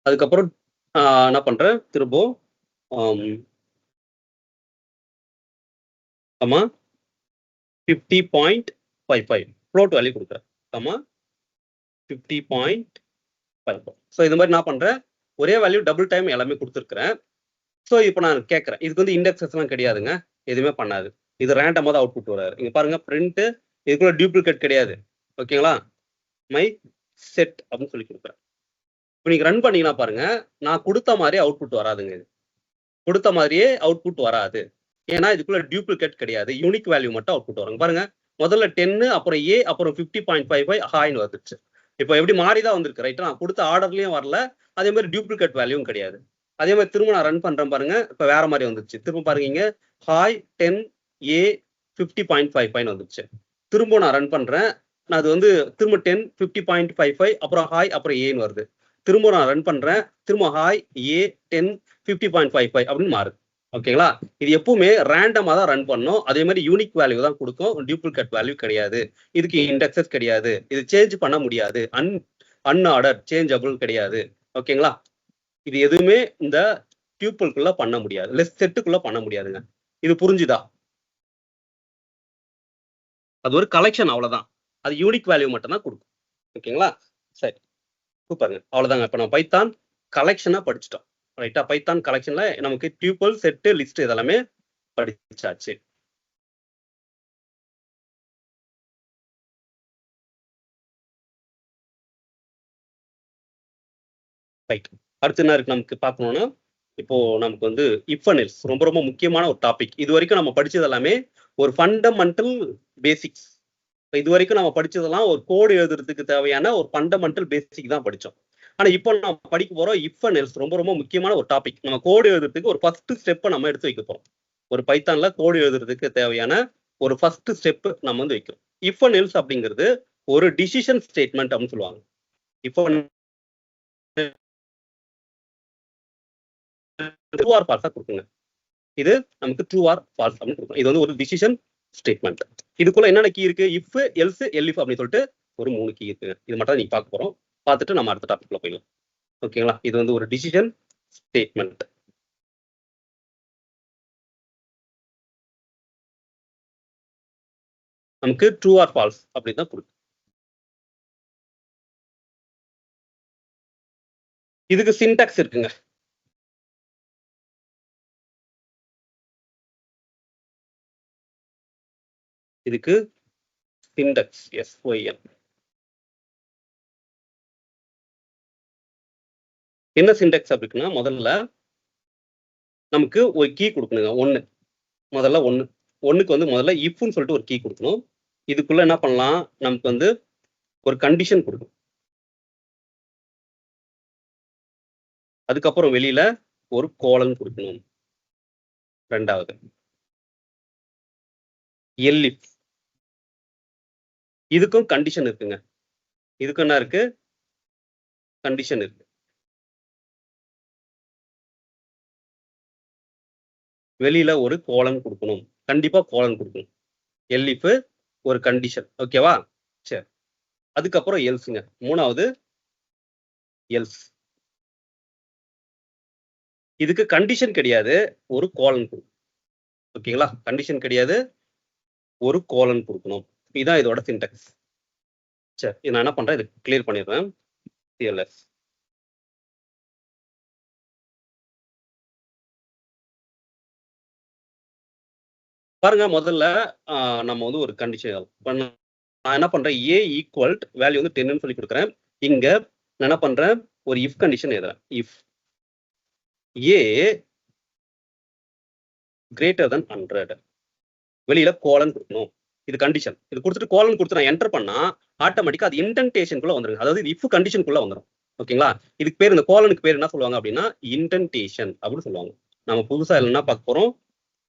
S1: அதுக்கப்புறம் என்ன பண்றேன், திரும்பவும் கமா 50.55 ஃப்ளோட் வேல்யூ கொடுக்குறேன். கமா 50.55. ஸோ இது மாதிரி நான் பண்றேன், ஒரே வேல்யூ டபுள் டைம் எல்லாமே கொடுத்துருக்கிறேன். ஸோ இப்போ நான் கேட்கறேன், இதுக்கு வந்து இண்டெக்ஸஸ் எல்லாம் கிடையாதுங்க, எதுவுமே பண்ணாது. இது ரேண்டமா தான் அவுட்புட் வராது. இங்க பாருங்க, பிரிண்ட் இதுக்குள்ள டியூப்ளிகேட் கிடையாது. ஓகேங்களா? மை செட் அப்படின்னு சொல்லி கொடுக்குறேன். இப்போ நீங்க ரன் பண்ணீங்கன்னா பாருங்க, நான் கொடுத்த மாதிரியே அவுட்புட் வராதுங்க. இது கொடுத்த மாதிரியே அவுட்புட் வராது. ஏன்னா இதுக்குள்ள டியூப்ளிகேட் கிடையாது, யூனிக் வேல்யூ மட்டும் அவுட்புட் வரும். பாருங்க, முதல்ல 10 அப்புறம் ஏ அப்புறம் 50.55 ஹாய்னு வந்துருச்சு. இப்போ எப்படி மாறிதான் வந்திருக்கு ரைட்டா? நான் கொடுத்த ஆர்டர்லயும் வரல, அதே மாதிரி டூப்ளிகேட் வேல்யூவும் கிடையாது. அதே மாதிரி திரும்ப நான் ரன் பண்றேன் பாருங்க, இப்போ வேற மாதிரி வந்துருச்சு. திரும்ப பாருங்க இங்க ஹாய் 10 ஏ 50.55 வந்துருச்சு. திரும்ப நான் ரன் பண்றேன், நான் அது வந்து திரும்ப 10 50.55 அப்புறம் ஹாய் அப்புறம் ஏன்னு வருது. திரும்ப நான் ரன் பண்றேன், திரும்ப ஹாய் ஏ 10 50.55 அப்படின்னு மாறுது. ஓகேங்களா? இது எப்பவுமே ரேண்டமா தான் ரன் பண்ணும். அதே மாதிரி யூனிக் வேல்யூ தான் கொடுக்கும், டூப்ளிகேட் வேல்யூ கிடையாது. இதுக்கு இண்டெக்ஸஸ் கிடையாது, இது சேஞ்ச் பண்ண முடியாது, அன்ஆர்டர் சேஞ்சபிள் கிடையாது. ஓகேங்களா? இது எதுவுமே இந்த டியூப்பிள்குள்ள பண்ண முடியாது, லெஸ் செட்டுக்குள்ள பண்ண முடியாதுங்க. இது புரிஞ்சுதா? அது ஒரு கலெக்ஷன், அவ்வளவுதான். அது யூனிக் வேல்யூ மட்டும் தான் கொடுக்கும். ஓகேங்களா? சரி, சூப்பருங்க. அவ்வளவுதாங்க. இப்ப நம்ம பைத்தான் கலெக்ஷனா படிச்சுட்டோம் ரைட்டா? பைத்தான் கலெக்ஷன்ல நமக்கு டியூபிள், செட், லிஸ்ட் இதெல்லாமே படிச்சாச்சு. ரைட். அடுத்து என்ன இருக்கு நமக்கு பார்க்கணும்னா, இப்போ நமக்கு வந்து இஃப் அண்ட் எல்ஸ் ரொம்ப ரொம்ப முக்கியமான ஒரு டாபிக். இது வரைக்கும் நம்ம படிச்சது எல்லாமே ஒரு ஃபண்டமெண்டல் பேசிக்ஸ். இது வரைக்கும் நம்ம படிச்சதெல்லாம் ஒரு கோடு எழுதுறதுக்கு தேவையான ஒரு ஃபண்டமெண்டல் பேசிக் தான் படிச்சோம். ஆனா இப்போ நம்ம படிக்க போறோம் இஃப் அண்ட் எல்ஸ், ரொம்ப ரொம்ப முக்கியமான ஒரு டாபிக். நம்ம கோடு எழுதுறதுக்கு ஒரு ஃபர்ஸ்ட் ஸ்டெப்பை நம்ம எடுத்து வைக்க போறோம். ஒரு பைத்தான்ல கோடு எழுதுறதுக்கு தேவையான ஒரு ஃபர்ஸ்ட் ஸ்டெப் நம்ம வந்து வைக்கிறோம். இஃப் அண்ட் எல்ஸ் அப்படிங்கிறது ஒரு டிசிஷன் ஸ்டேட்மெண்ட் அப்படின்னு சொல்லுவாங்க. இப்போ ட்ரூ ஆர் ஃபால்ஸா கொடுக்குங்க. இது நமக்கு ட்ரூ ஆர் ஃபால்ஸ் அப்படின்னு கொடுக்கும். இது வந்து ஒரு டிசிஷன் ஸ்டேட்மெண்ட். இதுக்குள்ள என்னென்ன கீ இருக்கு? இஃப், எல்ஸ், எல்இஃப் அப்படின்னு சொல்லிட்டு ஒரு 3 கீ இருக்குங்க. இது மட்டும் நீங்க பார்க்க போறோம். பார்த்துட்டு நம்ம அடுத்த டாபிக்ல போயிடலாம். ஓகேங்களா? இது வந்து ஒரு டிசிஷன் ஸ்டேட்மெண்ட். நமக்கு ட்ரூ ஆர் ஃபால்ஸ் அப்படின்னு தான் கொடுக்கும். இதுக்கு சின்டாக்ஸ் இருக்குங்க. இதுக்கு சின்டாக்ஸ் SYN. என்ன சின்டாக்ஸ் அப்படின்னா, முதல்ல நமக்கு ஒரு கீ கொடுக்கணுங்க. 1 முதல்ல 1க்கு வந்து முதல்ல இஃப்னு சொல்லிட்டு ஒரு கீ கொடுக்கணும். இதுக்குள்ள என்ன பண்ணலாம்? நமக்கு வந்து ஒரு கண்டிஷன் கொடுக்கணும். அதுக்கப்புறம் வெளியில ஒரு கோலன் கொடுக்கணும். ரெண்டாவது எல்இஃப். இதுக்கும் கண்டிஷன் இருக்குங்க. இதுக்கு என்ன இருக்கு? கண்டிஷன் இருக்கு. வெளியில ஒரு கோலன் கொடுக்கணும், கண்டிப்பா கோலன் கொடுக்கணும். எல்இஃப் ஒரு கண்டிஷன். ஓகேவா? சரி. அதுக்கப்புறம் எல்ஸ்ங்க. மூணாவது எல்ஸ். இதுக்கு கண்டிஷன் கிடையாது, ஒரு கோலன் கொடுக்கணும். ஓகேங்களா? கண்டிஷன் கிடையாது, ஒரு கோலன் கொடுக்கணும். இதுதான் இதோட சின்டாக்ஸ். சரி, நான் என்ன பண்றேன், இது கிளியர் பண்ணிடுறேன். CLS பாருங்க. முதல்ல நம்ம வந்து ஒரு கண்டிஷன் நான் என்ன பண்றேன், ஏ ஈக்குவல் வேல்யூ வந்து 10ன்னு சொல்லி கொடுக்குறேன். இங்க நான் என்ன பண்றேன், ஒரு இஃப் கண்டிஷன் எழுதுறேன். இஃப் ஏ கிரேட்டர் தென் 100, வெளியில கோலன் கொடுக்கணும். இது கண்டிஷன். இது கொடுத்துட்டு கோலன் கொடுத்து நான் என்டர் பண்ணா ஆட்டோமேட்டிக்கா அது இன்டென்டேஷனுக்குள்ள வந்துருங்க. அதாவது இஃப் கண்டிஷனுக்குள்ள வந்துடும். ஓகேங்களா? இதுக்கு பேர், இந்த கோலனுக்கு பேர் என்ன சொல்லுவாங்க அப்படின்னா இன்டென்டேஷன் அப்படின்னு சொல்லுவாங்க. நம்ம புதுசா என்ன பார்க்க போறோம்?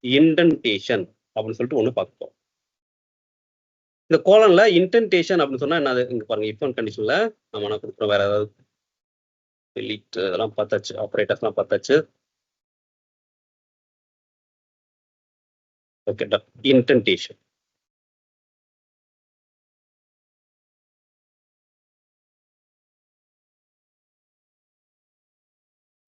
S1: இன்டென்டேஷன் அப்படின்னு சொல்லிட்டு ஒண்ணு பார்க்க போறோம். இந்த கோலன்ல இன்டென்டேஷன் அப்படின்னு சொன்னா என்னது? இங்க பாருங்க, இஃப் அண்ட் கண்டிஷன்ல நம்ம என்ன கொடுக்குறோம்? வேற ஏதாவது delete இதெல்லாம் பார்த்தாச்சு, ஆபரேட்டர்ஸ்லாம் பார்த்தாச்சு. Okay, indentation.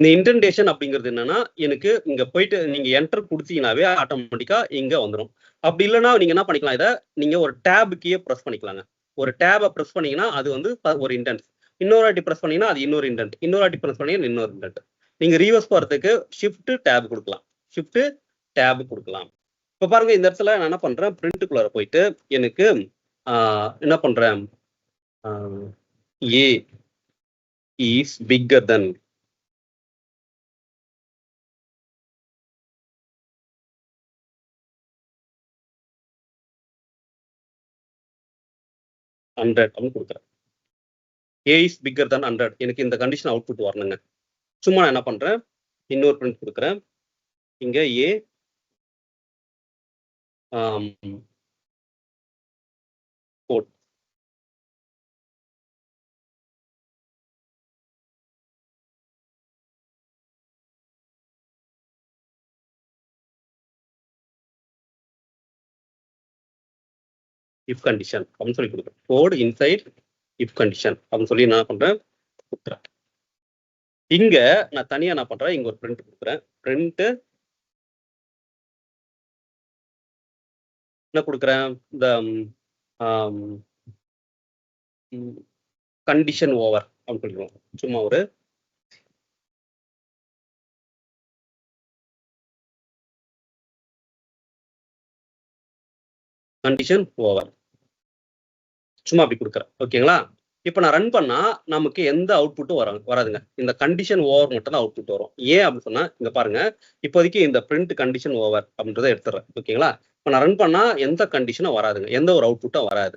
S1: இந்த இன்டென்டேஷன் அப்படிங்கிறது என்னன்னா, எனக்கு இங்க போயிட்டு நீங்க என்டர் கொடுத்தீங்கன்னாவே ஆட்டோமேட்டிக்கா இங்க வந்துடும். அப்படி இல்லைன்னா நீங்க என்ன பண்ணிக்கலாம், இதை நீங்க ஒரு டேப் கீயை ப்ரெஸ் பண்ணிக்கலாங்க. ஒரு டேபை ப்ரெஸ் பண்ணீங்கன்னா அது வந்து ஒரு இன்டென்ட். இன்னொரு வாட்டி ப்ரெஸ் பண்ணீங்கன்னா அது இன்னொரு இன்டென்ட். இன்னொரு வாட்டி ப்ரெஸ் பண்ணீங்கன்னா இன்னொரு இன்டென்ட். நீங்க ரீவர்ஸ் போறதுக்கு ஷிஃப்ட் டேப் கொடுக்கலாம். ஷிஃப்ட் டேப் கொடுக்கலாம். இப்ப பாருங்க, இந்த இடத்துல நான் என்ன பண்றேன், பிரிண்ட்டுக்குள்ளார போயிட்டு எனக்கு என்ன பண்றேன், ஏ இஸ் பிக்கர் தென் 100 அப்படின்னு கொடுக்குறேன். ஏ இஸ் பிக்கர் than 100. எனக்கு இந்த கண்டிஷன் அவுட்புட் வரணுங்க. சும்மா நான் என்ன பண்றேன், இன்னொரு பிரிண்ட் கொடுக்குறேன். இங்க ஏ கோட் இஃப் கண்டிஷன் அப்படின்னு சொல்லி கொடுக்குறேன். கோட் இன்சைட் இஃப் கண்டிஷன் அப்படின்னு சொல்லி என்ன பண்றேன் கொடுக்குறேன். இங்க நான் தனியா என்ன பண்றேன், இங்க ஒரு பிரிண்ட் கொடுக்குறேன். பிரிண்ட் என்ன கொடுக்குறேன், இந்த கண்டிஷன் ஓவர் அப்படின்னு சொல்லிடுவோம். சும்மா ஒரு கண்டிஷன் ஓவர் சும்மா அப்படி கொடுக்குறேன். ஓகேங்களா? இப்போ நான் ரன் பண்ணா நமக்கு எந்த அவுட்புட்டும் வராதுங்க. இந்த கண்டிஷன் ஓவர் மட்டும் தான் அவுட்புட் வரும். ஏன் அப்படின்னு சொன்னா இங்க பாருங்க, இப்போதைக்கு இந்த பிரிண்ட் கண்டிஷன் ஓவர் அப்படின்றத எடுத்துறேன். ஓகேங்களா? இப்போ நான் ரன் பண்ணா எந்த கண்டிஷனும் வராதுங்க, எந்த ஒரு அவுட்புட்டும் வராது.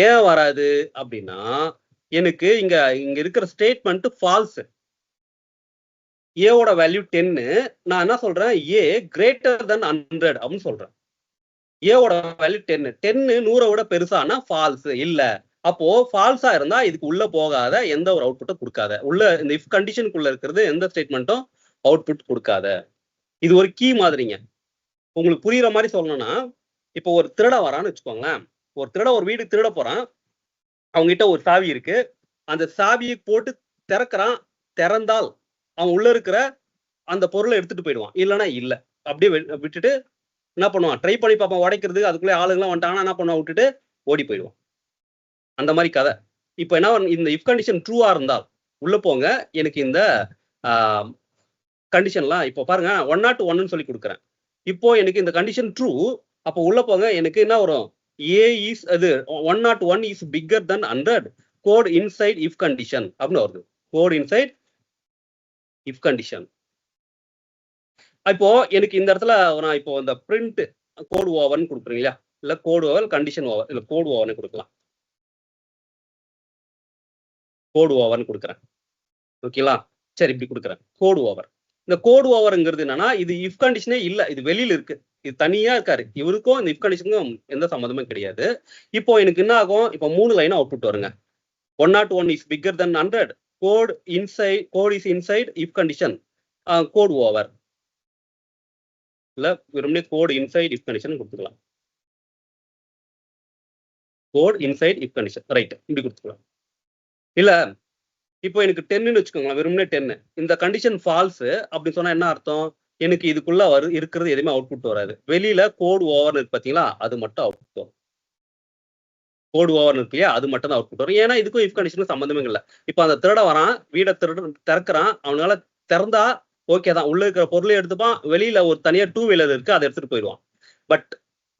S1: ஏன் வராது அப்படின்னா எனக்கு இங்க இருக்கிற ஸ்டேட்மெண்ட் ஃபால்ஸ். ஏவோட வேல்யூ 10. நான் என்ன சொல்றேன், ஏ கிரேட்டர் than 100 அப்படின்னு சொல்றேன். ஏவோட வேல்யூ 10. 10 100 விட பெருசானா ஃபால்ஸ் இல்ல. அப்போ ஃபால்ஸா இருந்தா இதுக்கு உள்ள போகாத, எந்த ஒரு அவுட்புட்டும் கொடுக்காத. உள்ள இந்த இஃப் கண்டிஷனுக்குள்ள இருக்கிறது எந்த ஸ்டேட்மெண்ட்டும் அவுட்புட் கொடுக்காத. இது ஒரு கீ மாதிரிங்க. உங்களுக்கு புரியுற மாதிரி சொல்லணும்னா, இப்போ ஒரு திருட வரான்னு வச்சுக்கோங்களேன். ஒரு திருட ஒரு வீடு திருட போறான். அவங்க கிட்ட ஒரு சாவி இருக்கு. அந்த சாவியை போட்டு திறக்கிறான். திறந்தால் அவன் உள்ள இருக்கிற அந்த பொருளை எடுத்துட்டு போயிடுவான். இல்லைன்னா இல்ல. அப்படியே விட்டுட்டு என்ன பண்ணுவான், ட்ரை பண்ணி பார்ப்பான் உடைக்கிறதுக்கு. அதுக்குள்ளே ஆளுங்கெல்லாம் வந்துட்டாங்கன்னா என்ன பண்ணுவான், விட்டுட்டு ஓடி போயிடுவான். அந்த மாதிரி கதை. இப்போ என்ன, இந்த இஃப் கண்டிஷன் ட்ரூவா இருந்தால் உள்ள போங்க, எனக்கு இந்த கண்டிஷன்லாம் இப்போ பாருங்க 101 சொல்லி கொடுக்குறேன். இப்போ எனக்கு இந்த கண்டிஷன் ட்ரூ. அப்போ உள்ள போங்க, எனக்கு என்ன வரும், ஏ இஸ் அது 101 is bigger than 100 code inside if condition அப்படின்னு வருது. Code inside if condition. இப்போ எனக்கு இந்த இடத்துல நான் இப்போ இந்த பிரிண்ட் கோட் ஓவர்னு கொடுக்குறீங்களா, இல்ல கோட் ஓவர் கண்டிஷன் ஓவர், இல்ல கோட் ஓவர்னு கொடுக்கலாம். கோட் ஓவர்னு கொடுக்குறேன். ஓகேங்களா? சரி, இப்படி கொடுக்குறேன் கோட் ஓவர். இந்த கோட் ஓவர்ங்கிறது என்னன்னா, இது இஃப் கண்டிஷனே இல்ல, இது வெளியில இருக்கு, இது தனியா இருக்காரு. இவருக்கும் இந்த இஃப் கண்டிஷனுக்கும் எந்த சம்மந்தமும் கிடையாது. இப்போ எனக்கு என்ன ஆகும், இப்போ 3 லைன் அவுட்புட் வருங்க. 101 is bigger than 100 code is inside if condition code over. இல்ல வெறுமனே கோட் இன்சைட் இஃப் கண்டிஷன் கொடுத்துக்கலாம். Code inside if condition, right, இப்படி கொடுத்துக்கலாம். இல்ல இப்போ எனக்கு 10ன்னு வச்சுக்கோங்களேன், வெறுமனே 10. இந்த கண்டிஷன் ஃபால்ஸ் அப்படின்னு சொன்னா என்ன அர்த்தம், எனக்கு இதுக்குள்ள இருக்கிறது எதுவுமே அவுட்புட் வராது. வெளியில கோட் ஓவர் இருக்கு பாத்தீங்களா, அது மட்டும் அவுட்புட் வரும். கோட் ஓவர் இருக்கு இல்லையா, அது மட்டும் தான் அவுட்புட் வரும். ஏன்னா இதுக்கும் இஃப் கண்டிஷனுக்கும் சம்பந்தமே இல்லை. இப்போ அந்த திருட வரான், வீடை திறக்கிறான். அவனால திறந்தா ஓகே தான், உள்ள இருக்கிற பொருளை எடுத்துப்பான். வெளியில ஒரு தனியா 2 வீலர் இருக்கு, அதை எடுத்துட்டு போயிடுவான். பட்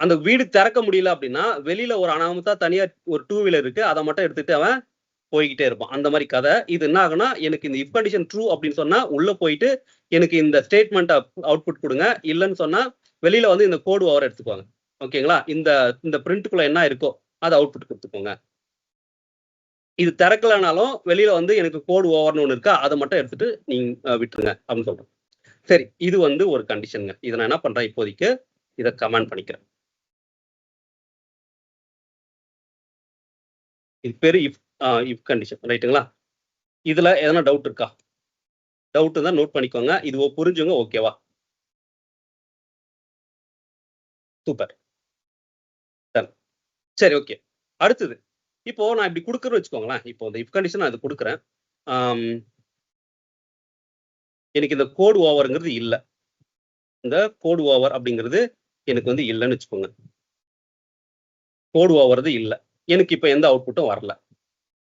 S1: அந்த வீடு திறக்க முடியல அப்படின்னா வெளியில ஒரு அனாமத்தா தனியா ஒரு 2 வீலர் இருக்கு, அதை மட்டும் எடுத்துட்டு அவன் போய்கிட்டே இருப்பான். அந்த மாதிரி கதை. இது என்ன ஆகுனா, எனக்கு இந்த இஃப் கண்டிஷன் ட்ரூ அப்படின்னு சொன்னா உள்ள போயிட்டு எனக்கு இந்த ஸ்டேட்மெண்ட் அவுட்புட் கொடுங்க. இல்லைன்னு சொன்னா வெளியில வந்து இந்த கோடு ஓவர் எடுத்துக்குவாங்க. ஓகேங்களா? இந்த பிரிண்ட்டுக்குள்ள என்ன இருக்கோ அதை அவுட்புட் கொடுத்துக்கோங்க. இது திறக்கலனாலும் வெளியில வந்து எனக்கு கோடு ஓவர்னு ஒன்று இருக்கா, அதை மட்டும் எடுத்துட்டு நீங்க விட்டுருங்க அப்படின்னு சொல்றேன். சரி, இது வந்து ஒரு கண்டிஷனுங்க. இதை நான் என்ன பண்றேன், இப்போதைக்கு இதை கமெண்ட் பண்ணிக்கிறேன். இது பேரு இஃப் கண்டிஷன், ரைட்டுங்களா? இதுல எதனா டவுட் இருக்கா? டவுட் தான் நோட் பண்ணிக்கோங்க. இது புரிஞ்சுங்க, ஓகேவா? சூப்பர். சரி, ஓகே. அடுத்தது, இப்போ நான் இப்படி கொடுக்குறேன்னு வச்சுக்கோங்களேன். இப்போ இந்த இஃப் கண்டிஷன் நான் இது கொடுக்குறேன். எனக்கு இந்த கோட் ஓவர்ங்கிறது இல்ல. இந்த கோட் ஓவர் அப்படிங்கிறது எனக்கு வந்து இல்லைன்னு வச்சுக்கோங்க. கோட் ஓவர்து இல்ல. எனக்கு இப்போ எந்த அவுட்புட்டும் வரல.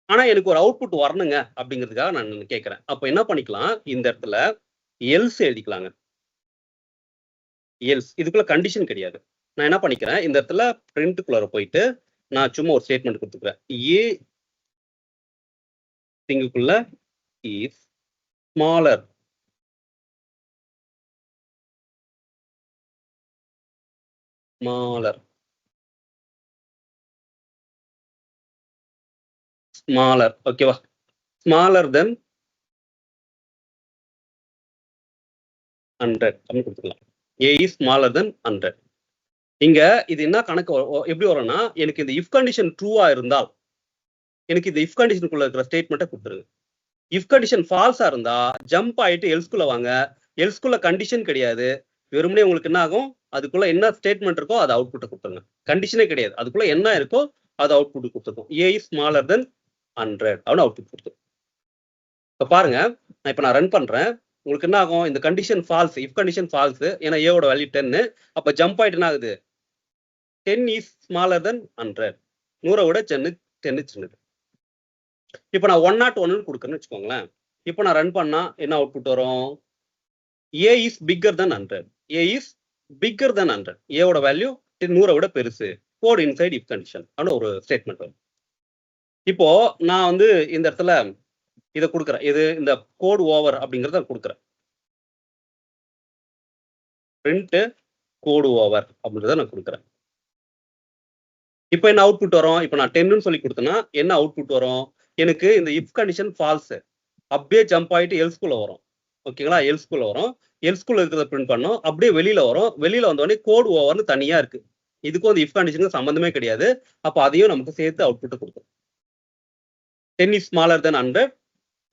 S1: ஆனா எனக்கு ஒரு அவுட்புட் வரணுங்க அப்படிங்கிறதுக்காக நான் கேட்கிறேன். அப்ப என்ன பண்ணிக்கலாம், இந்த இடத்துல எல்ஸ் எழுதிக்கலாங்க. எல்ஸ் இதுக்குள்ள கண்டிஷன் கிடையாது. நான் என்ன பண்ணிக்கிறேன், இந்த இடத்துல பிரிண்ட்குள்ளார போயிட்டு நான் சும்மா ஒரு ஸ்டேட்மெண்ட் கொடுத்துக்கிறேன். ஏ திங்குக்குள்ள இஸ் ஸ்மாலர் ஸ்மாலர் ஸ்மாலர், ஓகேவா? ஸ்மாலர் தென் 100 அப்படின்னு கொடுத்துக்கலாம். ஏ இஸ் ஸ்மாலர் தென் 100. இங்க இது என்ன கணக்கு எப்படி வரும்னா, எனக்கு இந்த இஃப் கண்டிஷன் ட்ரூவா இருந்தால் எனக்கு இந்த இஃப் கண்டிஷனுக்குள்ள இருக்கிற ஸ்டேட்மெண்ட்டை கொடுத்துருங்க. இஃப் கண்டிஷன் ஃபால்ஸா இருந்தா ஜம்ப் ஆயிட்டு எல்ஸ்குள்ள வாங்க. எல்ஸ்குள்ள கண்டிஷன் கிடையாது. வெறுமனே உங்களுக்கு என்ன ஆகும், அதுக்குள்ள என்ன ஸ்டேட்மெண்ட் இருக்கோ அதை அவுட்புட்டை கொடுத்துருங்க. கண்டிஷனே கிடையாது, அதுக்குள்ள என்ன இருக்கோ அதை அவுட்புட் கொடுத்துருக்கும். ஏ இஸ் ஸ்மாலர் தென் 100 அப்படின்னு அவுட்புட் கொடுத்துரும். இப்போ பாருங்க, நான் ரன் பண்றேன். உங்களுக்கு என்ன ஆகும், இந்த condition falls, if condition falls, ஏன்னா ஏவோட வேல்யூ 10. அப்ப ஜம்ப் ஆயிட்டு என்ன ஆகுது, 10 இஸ் ஸ்மாலர் தென் 100. 100 விட 10 சின்னது. இப்போ நான் 101 கொடுக்குறேன்னு வச்சுக்கோங்களேன். இப்போ நான் ரன் பண்ணா என்ன அவுட்புட் வரும், A is bigger than 100. A is bigger than 100. ஏவோட வேல்யூ 100 விட பெருசு. கோட் இன்சைட் இஃப் கண்டிஷன் அப்படின்னு ஒரு ஸ்டேட்மெண்ட் வரும். இப்போ நான் வந்து இந்த இடத்துல இதை கொடுக்குறேன். இது இந்த கோட் ஓவர் அப்படிங்கிறத கொடுக்குறேன். பிரிண்ட் கோட் ஓவர் அப்படின்றத நான் கொடுக்குறேன். இப்போ என்ன அவுட்புட் வரும், இப்போ நான் 10ன்னு சொல்லி கொடுத்தேன்னா என்ன அவுட்புட் வரும், எனக்கு இந்த இஃப் கண்டிஷன் ஃபால்ஸ் அப்படியே ஜம்ப் ஆயிட்டு எல்ஸ்குள்ள வரும். ஓகேங்களா? எல்ஸ்குள்ள வரும். எல்ஸ்குள்ள இருக்கிறத பிரிண்ட் பண்ணோம். அப்படியே வெளியில வரும். வெளியில வந்தோடனே கோட் ஓவர்னு தனியா இருக்கு. இதுக்கும் அந்த இஃப் கண்டிஷனுக்கு சம்பந்தமே கிடையாது. அப்போ அதையும் நமக்கு சேர்த்து அவுட்புட் கொடுக்கும். 10 is smaller than 100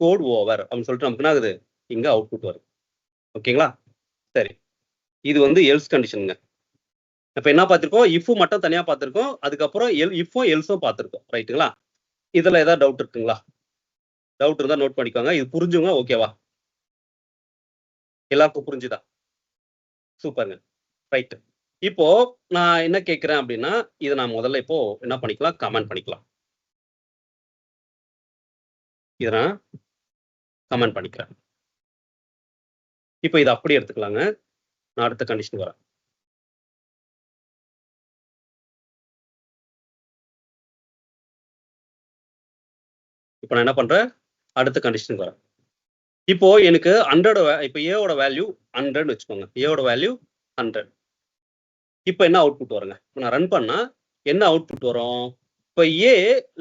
S1: code over அப்படின்னு சொல்லிட்டு நமக்கு என்ன ஆகுது, இங்க அவுட்புட் வரும். ஓகேங்களா? சரி, இது வந்து எல்ஸ் கண்டிஷனுங்க. இப்ப என்ன பார்த்திருக்கோம், இஃப் மட்டும் தனியா பார்த்திருக்கோம். அதுக்கப்புறம் இஃப்பும் எல்ஸும் பார்த்திருக்கோம். ரைட்டுங்களா? இதுல ஏதாவது டவுட் இருக்குங்களா? டவுட் இருந்தா நோட் பண்ணிக்கோங்க. இது புரிஞ்சுங்க. ஓகேவா? எல்லாருக்கும் புரிஞ்சுதா? சூப்பருங்க. ரைட். இப்போ நான் என்ன கேட்கிறேன் அப்படின்னா, இதை நான் முதல்ல இப்போ என்ன பண்ணிக்கலாம், கமெண்ட் பண்ணிக்கலாம். இதை நான் கமெண்ட் பண்ணிக்கிறேன். இப்போ இதை அப்படியே எடுத்துக்கலாங்க. நான் அடுத்த கண்டிஷன் வரேன். இப்போ நான் என்ன பண்றேன், அடுத்த கண்டிஷன் வரேன். இப்போ எனக்கு 100 இப்போ ஏவோட வேல்யூ 100 வச்சுக்கோங்க. ஏவோட வேல்யூ 100. இப்போ என்ன அவுட்புட் வருங்க, நான் ரன் பண்ணா என்ன அவுட்புட் வரும், இப்போ ஏ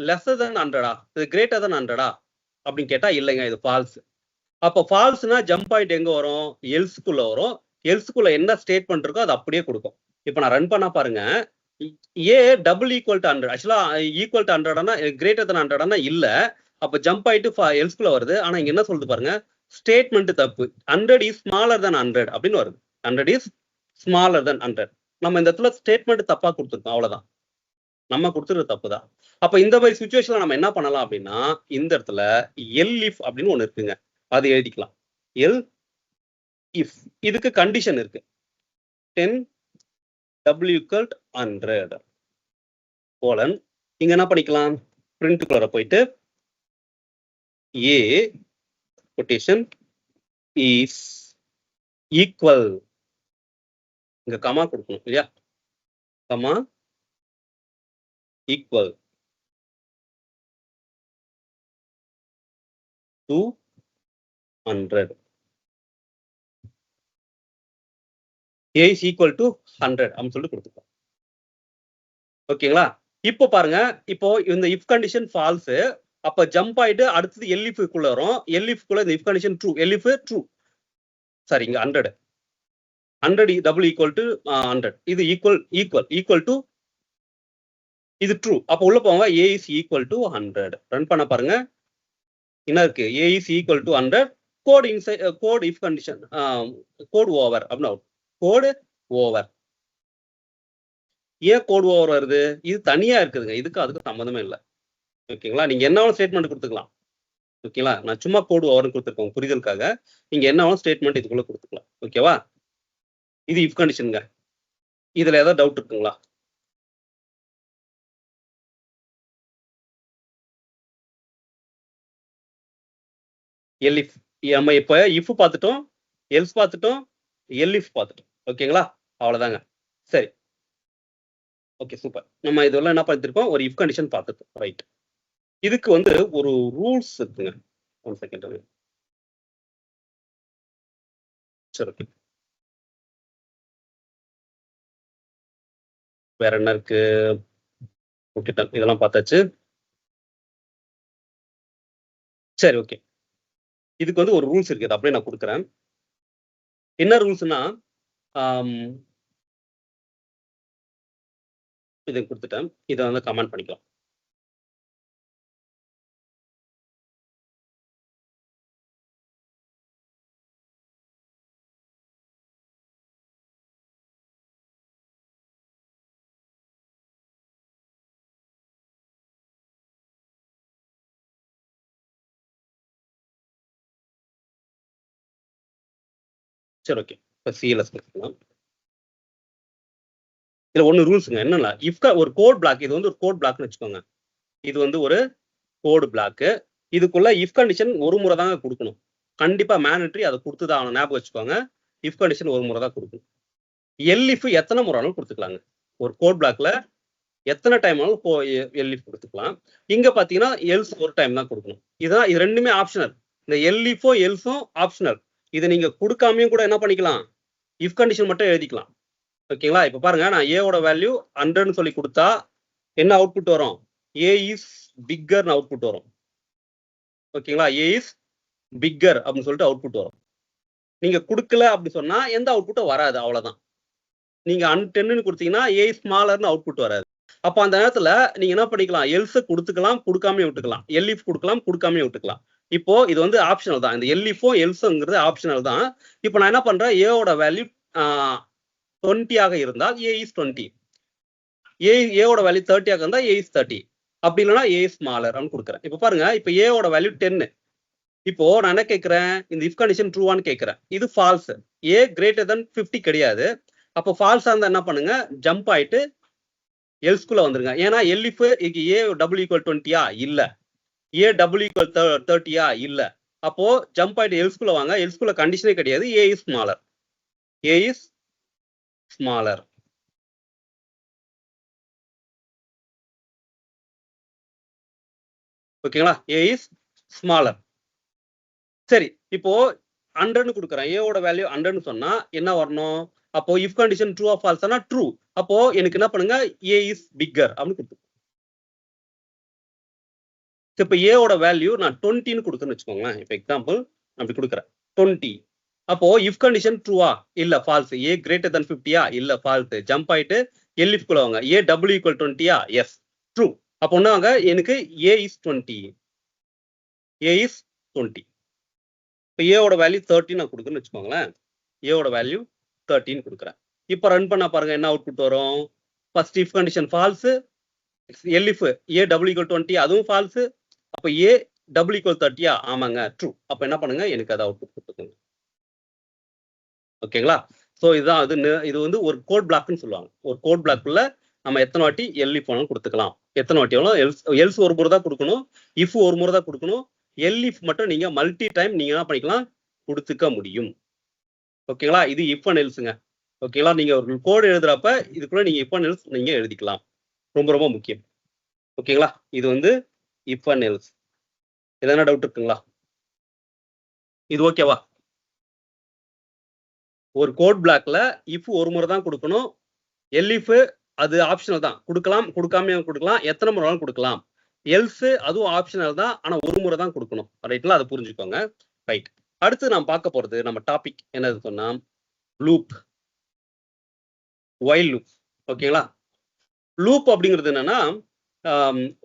S1: லெஸ்ஸர் தென் 100 இது கிரேட்டர் தென் 100 அப்படின்னு கேட்டா இல்லைங்க, இது ஃபால்ஸ். அப்போ ஃபால்ஸ்னா ஜம்ப் ஆயிட்டு எங்க வரும், எல்ஸ்குள்ள வரும். எல்ஸ்குள்ள என்ன ஸ்டேட்மெண்ட் இருக்கோ அது அப்படியே கொடுக்கும். இப்போ நான் ரன் பண்ணா பாருங்க, ஏ டபுள் ஈக்குவல் டு 100, ஆக்சுவலா ஈக்குவல் டு 100னா கிரேட்டர் தென் 100னா இல்ல. அப்ப ஜம்ப் ஆயிட்டு எல்ஸ்குள்ள வருது. ஆனா இங்க என்ன சொல்லுது பாருங்க, ஸ்டேட்மெண்ட் தப்பு. 100 இஸ் ஸ்மாலர் தென் 100 அப்படின்னு வருது. 100 இஸ் ஸ்மாலர் தென் 100. நம்ம இந்த இடத்துல ஸ்டேட்மெண்ட் தப்பா கொடுத்துருக்கோம், அவ்வளவுதான். நம்ம கொடுத்துருக்க தப்பு தான். அப்ப இந்த மாதிரி சுச்சுவேஷன்ல நம்ம என்ன பண்ணலாம் அப்படின்னா, இந்த இடத்துல எல் இஃப் அப்படின்னு ஒண்ணு இருக்குங்க, அது எழுதிக்கலாம். எல் இஃப், இதுக்கு கண்டிஷன் இருக்கு. 10 w equal 100 கோலன். இங்க என்ன பண்ணிக்கலாம், பிரிண்ட்குள்ள போயிட்டு ஏ quotation is equal, இங்க கமா கொடுக்கணும் இல்லையா, comma equal to 100. A is equal to 100 அப்படின்னு சொல்லிட்டு கொடுத்துக்கலாம். ஓகேங்களா? இப்போ பாருங்க, இப்போ இந்த இஃப் கண்டிஷன் ஃபால்ஸ். அப்ப ஜம்ப் ஆயிட்டு அடுத்தது எல்இஃப் குள்ள வரும். எல்இஃப் குள்ள இந்த if condition true, elif true. Sorry, இங்க 100 டபுள் ஈக்குவல் டு 100. இது ஈக்குவல் டு இது ட்ரூ. அப்ப உள்ள போங்க, A is equal to 100. Run பண்ண பாருங்க, என்ன இருக்கு, A is equal to 100 code inside code if condition code over அப்படின்னு கோட் ஓவர். ஏன் கோட் ஓவர் வருது, இது தனியா இருக்குதுங்க, இதுக்கு அதுக்கு சம்மந்தமே இல்லை. ஓகேங்களா? நீங்க என்ன ஸ்டேட்மெண்ட் கொடுத்துக்கலாம். ஓகேங்களா? நான் சும்மா கோட் ஓவர்னு கொடுத்துருக்கோம் புரிதலுக்காக. நீங்க என்ன ஸ்டேட்மெண்ட் இதுக்குள்ள கொடுத்துக்கலாம். ஓகேவா? இது இஃப் கண்டிஷனுங்க. இதுல ஏதாவது டவுட் இருக்குங்களா? எல் இஃப், நம்ம இப்ப இஃப் பார்த்துட்டோம், எல்ஸ் பார்த்துட்டோம், எல் இஃப் பார்த்துட்டோம். ஓகேங்களா? அவ்வளவுதாங்க. சரி, ஓகே, சூப்பர். நம்ம இதெல்லாம் என்ன பார்த்துருக்கோம், ஒரு இஃப் கண்டிஷன் பார்த்துட்டோம். ரைட். இதுக்கு வந்து ஒரு ரூல்ஸ் இருக்குங்க. 1 செகண்ட். சரி, ஓகே. வேற என்ன இருக்கு? ஓகே, இதெல்லாம் பார்த்தாச்சு. சரி, ஓகே. இதுக்கு வந்து ஒரு ரூல்ஸ் இருக்கு. அப்படியே நான் கொடுக்குறேன். என்ன ரூல்ஸ்னா, இதை கொடுத்துட்டேன். இதை வந்து கமெண்ட் பண்ணிக்கலாம். சரி, ஓகே. இப்போ சிஎல்எஸ் கொடுத்துக்கலாம். இதுல ஒண்ணு ரூல்ஸ்ங்க. என்னன்னா, ஒரு கோட் பிளாக், இது வந்து ஒரு கோட் பிளாக்னு வச்சுக்கோங்க. இது வந்து ஒரு கோடு பிளாக். இதுக்குள்ள இஃப் கண்டிஷன் ஒரு முறை தாங்க கொடுக்கணும். கண்டிப்பா மேண்டட்டரி அதை கொடுத்துதான் ஆகணும். ஞாபகம் வச்சுக்கோங்க. இஃப் கண்டிஷன் ஒரு முறை தான் கொடுக்கணும். எல்இஃப் எத்தனை முறைனாலும் கொடுத்துக்கலாங்க. ஒரு கோட் பிளாக்ல எத்தனை டைம் ஆனாலும் எல்இஃப் கொடுத்துக்கலாம். இங்க பாத்தீங்கன்னா எல்ஸ் ஒரு டைம் தான் கொடுக்கணும். இதுதான், இது ரெண்டுமே ஆப்ஷனல். இந்த எல்இஃபோ எல்ஸும் ஆப்ஷனல். இதை நீங்க கொடுக்காமையும் கூட என்ன பண்ணிக்கலாம், இஃப் கண்டிஷன் மட்டும் எழுதிக்கலாம். ஓகேங்களா? இப்ப பாருங்க, நான் ஏவோட வேல்யூ 100ன்னு சொல்லி கொடுத்தா என்ன அவுட்புட் வரும்? ஏ இஸ் பிக்கர்னு அவுட்புட் வரும். ஓகேங்களா? ஏ இஸ் பிக்கர் அப்படின்னு சொல்லிட்டு அவுட்புட் வரும். நீங்க கொடுக்கல அப்படி சொன்னா எந்த அவுட்புட்டும் வராது. அவ்வளவுதான். நீங்க 10ன்னு கொடுத்தீங்கன்னா ஏ ஸ்மாலர்னு அவுட்புட் வராது. அப்ப அந்த நேரத்துல நீங்க என்ன பண்ணிக்கலாம், எல்ஸ் கொடுத்துக்கலாம், கொடுக்காம விட்டுக்கலாம். எல்இஃப் கொடுக்கலாம், கொடுக்காம விட்டுக்கலாம். இப்போ இது வந்து ஆப்ஷனல் தான். இந்த எல்இஃபோ எல்ஸ்ங்கிறது ஆப்ஷனல் தான். இப்போ நான் என்ன பண்றேன், ஏவோட வேல்யூ 20 ஆக இருந்தால் ஏ இஸ் 20, ஏவோட வேல்யூ 30 ஆக இருந்தால் ஏ இஸ் 30, அப்படி இல்லைன்னா ஏ ஸ்மாலர் அப்படின்னு கொடுக்குறேன். இப்போ பாருங்க, இப்போ ஏவோட வேல்யூ 10. இப்போ நான் என்ன கேட்கிறேன், இந்த இஃப் கண்டிஷன் ட்ரூவான்னு கேட்கிறேன். இது ஃபால்ஸ். ஏ கிரேட்டர் தென் 50 கிடையாது. அப்போ ஃபால்ஸா இருந்தா என்ன பண்ணுங்க, ஜம்ப் ஆயிட்டு எல்ஸ்குள்ள வந்துருங்க. ஏன்னா எல்இஃப் ஏ டபுள் ஈக்குவல் 20யா இல்ல, ஏ டபுள் ஈக்குவல் 30யா இல்ல. அப்போ ஜம்ப் ஆயிட்டு எல்ஸ்குள்ள வாங்க. எல்ஸ்குள்ள கண்டிஷனே கிடையாது. A is smaller, A is smaller. ஓகேங்களா? A is smaller. சரி, இப்போ 100ன்னு கொடுக்குறேன். ஏவோட வேல்யூ 100ன்னு சொன்னா என்ன வரணும்? அப்போ இஃப் கண்டிஷன் ட்ரூ ஆஃப் ஃபால்ஸ்னா ட்ரூ. அப்போ எனக்கு என்ன பண்ணுங்க, ஏ இஸ் பிக்கர் அப்படின்னு கொடுத்து. இப்போ ஏவோட வேல்யூ நான் 20ன்னு கொடுக்குறேன்னு வச்சுக்கோங்களேன். இப்போ எக்ஸாம்பிள் அப்படி கொடுக்குறேன் 20. அப்போ இஃப் கண்டிஷன் ட்ரூவா இல்ல ஃபால்ஸ். ஏ கிரேட்டர் தென் 50யா இல்ல ஃபால்ஸ். ஜம்ப் ஆயிட்டு எல்இஃப் குள்ள வாங்க. A double equal 20யா yes true. அப்போ ஒன்னாங்க எனக்கு ஏ இஸ் 20, ஏ இஸ் 20. இப்போ ஏவோட வேல்யூ 30 நான் கொடுக்குறேன்னு வச்சுக்கோங்களேன். ஏவோட வேல்யூ 13 கொடுக்குறேன். இப்போ ரன் பண்ணா பாருங்க என்ன அவுட்புட் வரும். First if condition falls, elif A double equal 20 அதுவும் ஃபால்ஸ். அப்போ ஏ டபுள் ஈக்குவல் 30யா ஆமாங்க ட்ரூ. அப்போ என்ன பண்ணுங்க, எனக்கு அதை அவுட்புட் கொடுத்துக்கோங்க. ஓகேங்களா? ஸோ இதுதான் இது வந்து ஒரு கோட் பிளாக்னு சொல்லுவாங்க. ஒரு கோட் பிளாக்குள்ள நம்ம எத்தனை வாட்டி எல்இஃப் வேணாலும் கொடுத்துக்கலாம். எத்தனை வாட்டி வேணாலும் எல்ஸ் ஒரு முறை தான் கொடுக்கணும், இஃப் ஒரு முறை தான் கொடுக்கணும். எல்இஃப் மட்டும் நீங்க மல்டி டைம் நீங்க என்ன பண்ணிக்கலாம், கொடுத்துக்க முடியும். ஓகேங்களா? இது இஃப் அண்ட் எல்ஸுங்க. ஓகேங்களா? நீங்க ஒரு கோடு எழுதுறப்ப இதுக்குள்ள நீங்க இஃப் அண்ட் எல்ஸ் நீங்க எழுதிக்கலாம். ரொம்ப ரொம்ப முக்கியம். ஓகேங்களா? இது வந்து இஃப் அண்ட் எல்ஸ். எதனா டவுட் இருக்குங்களா? இது ஓகேவா? ஒரு கோட் பிளாக்ல இஃப் ஒரு முறை தான் கொடுக்கணும், எல்இஃப் அது ஆப்ஷனல் தான். கொடுக்கலாம், கொடுக்காம கொடுக்கலாம், எத்தனை முறை வேணாலும் கொடுக்கலாம். எல்ஸ் அதுவும் ஆப்ஷனல் தான், ஆனா ஒரு முறை தான் கொடுக்கணும். ரைட்ல, அதை புரிஞ்சுக்கோங்க. ரைட், அடுத்து நாம் பார்க்க போறது நம்ம டாபிக் என்னது சொன்னா லூப், வைல் லூப். ஓகேங்களா? லூப் அப்படிங்கிறது என்னன்னா,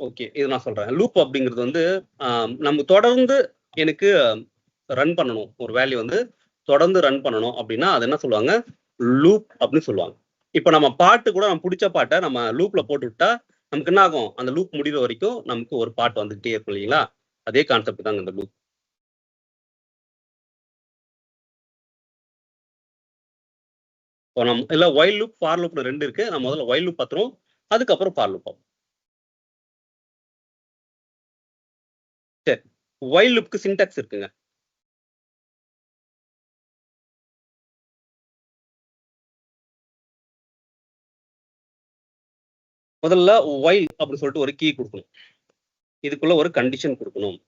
S1: ஓகே இது நான் சொல்றேன். லூப் அப்படிங்கிறது வந்து நம்ம தொடர்ந்து எனக்கு ரன் பண்ணணும், ஒரு வேல்யூ வந்து தொடர்ந்து ரன் பண்ணணும் அப்படின்னா அது என்ன சொல்லுவாங்க, லூப் அப்படின்னு சொல்லுவாங்க. இப்போ நம்ம பாட்டு கூட நம்ம பிடிச்ச பாட்டை நம்ம லூப்ல போட்டு விட்டா நமக்கு என்ன ஆகும், அந்த லூப் முடிகிற வரைக்கும் நமக்கு ஒரு பாட்டு வந்துகிட்டே இருக்கும் இல்லைங்களா? அதே கான்செப்ட் தாங்க இந்த லூப். இப்போ நம்ம இல்ல வைல் லூப் ஃபார் லூப்னு ரெண்டு இருக்கு. நம்ம முதல்ல வைல் லூப் பார்த்துருவோம், அதுக்கப்புறம் ஃபார் லூப் பார்ப்போம். சரி, வைல் லூப்க்கு சின்டாக்ஸ் இருக்குங்க. முதல்ல வைல் அப்படின்னு சொல்லிட்டு ஒரு கீ கொடுக்கணும், இதுக்குள்ள ஒரு கண்டிஷன் கொடுக்கணும்.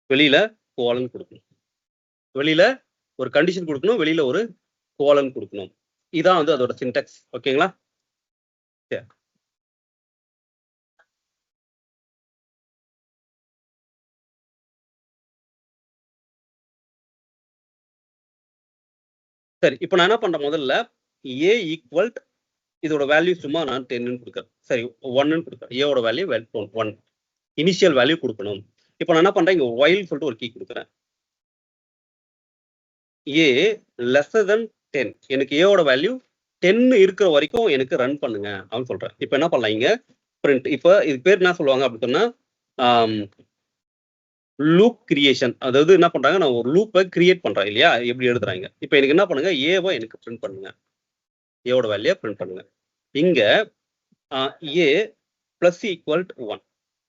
S1: வெளியில கோலன் கொடுக்கணும், வெளியில ஒரு கண்டிஷன் கொடுக்கணும், வெளியில ஒரு கோலன் கொடுக்கணும். இதான் வந்து அதோட சின்டாக்ஸ். ஓகேங்களா? சரி. சரி, இப்போ நான் என்ன பண்றேன் முதல்ல ஏ ஈக்குவல் இதோட வேல்யூ சும்மா நான் 10 கொடுக்குறேன். சரி 1 கொடுக்குறேன். ஏவோட வேல்யூ 1 இனிஷியல் வேல்யூ கொடுக்கணும். இப்போ நான் என்ன பண்றேன் இங்க ஒயில் சொல்லிட்டு ஒரு கீ கொடுக்குறேன். ஏ லெஸ்ஸர் தென் 10 எனக்கு ஏவோட வேல்யூ 10 இருக்கிற வரைக்கும் எனக்கு ரன் பண்ணுங்க அப்படின்னு சொல்றேன். இப்போ என்ன பண்ணலாம் இங்க பிரிண்ட். இப்போ இது பேர் என்ன சொல்லுவாங்க அப்படின்னு சொன்னா லூப் கிரியேஷன். அதாவது என்ன பண்றாங்க நான் ஒரு லூப்பை கிரியேட் பண்றேன் இல்லையா, எப்படி எழுதுறாங்க. இப்போ எனக்கு என்ன பண்ணுங்க ஏவை எனக்கு பிரிண்ட் பண்ணுங்க, ஏவோட வேல்யூ பிரிண்ட் பண்ணுங்க. இங்க ஏ பிளஸ் ஈக்குவல் 1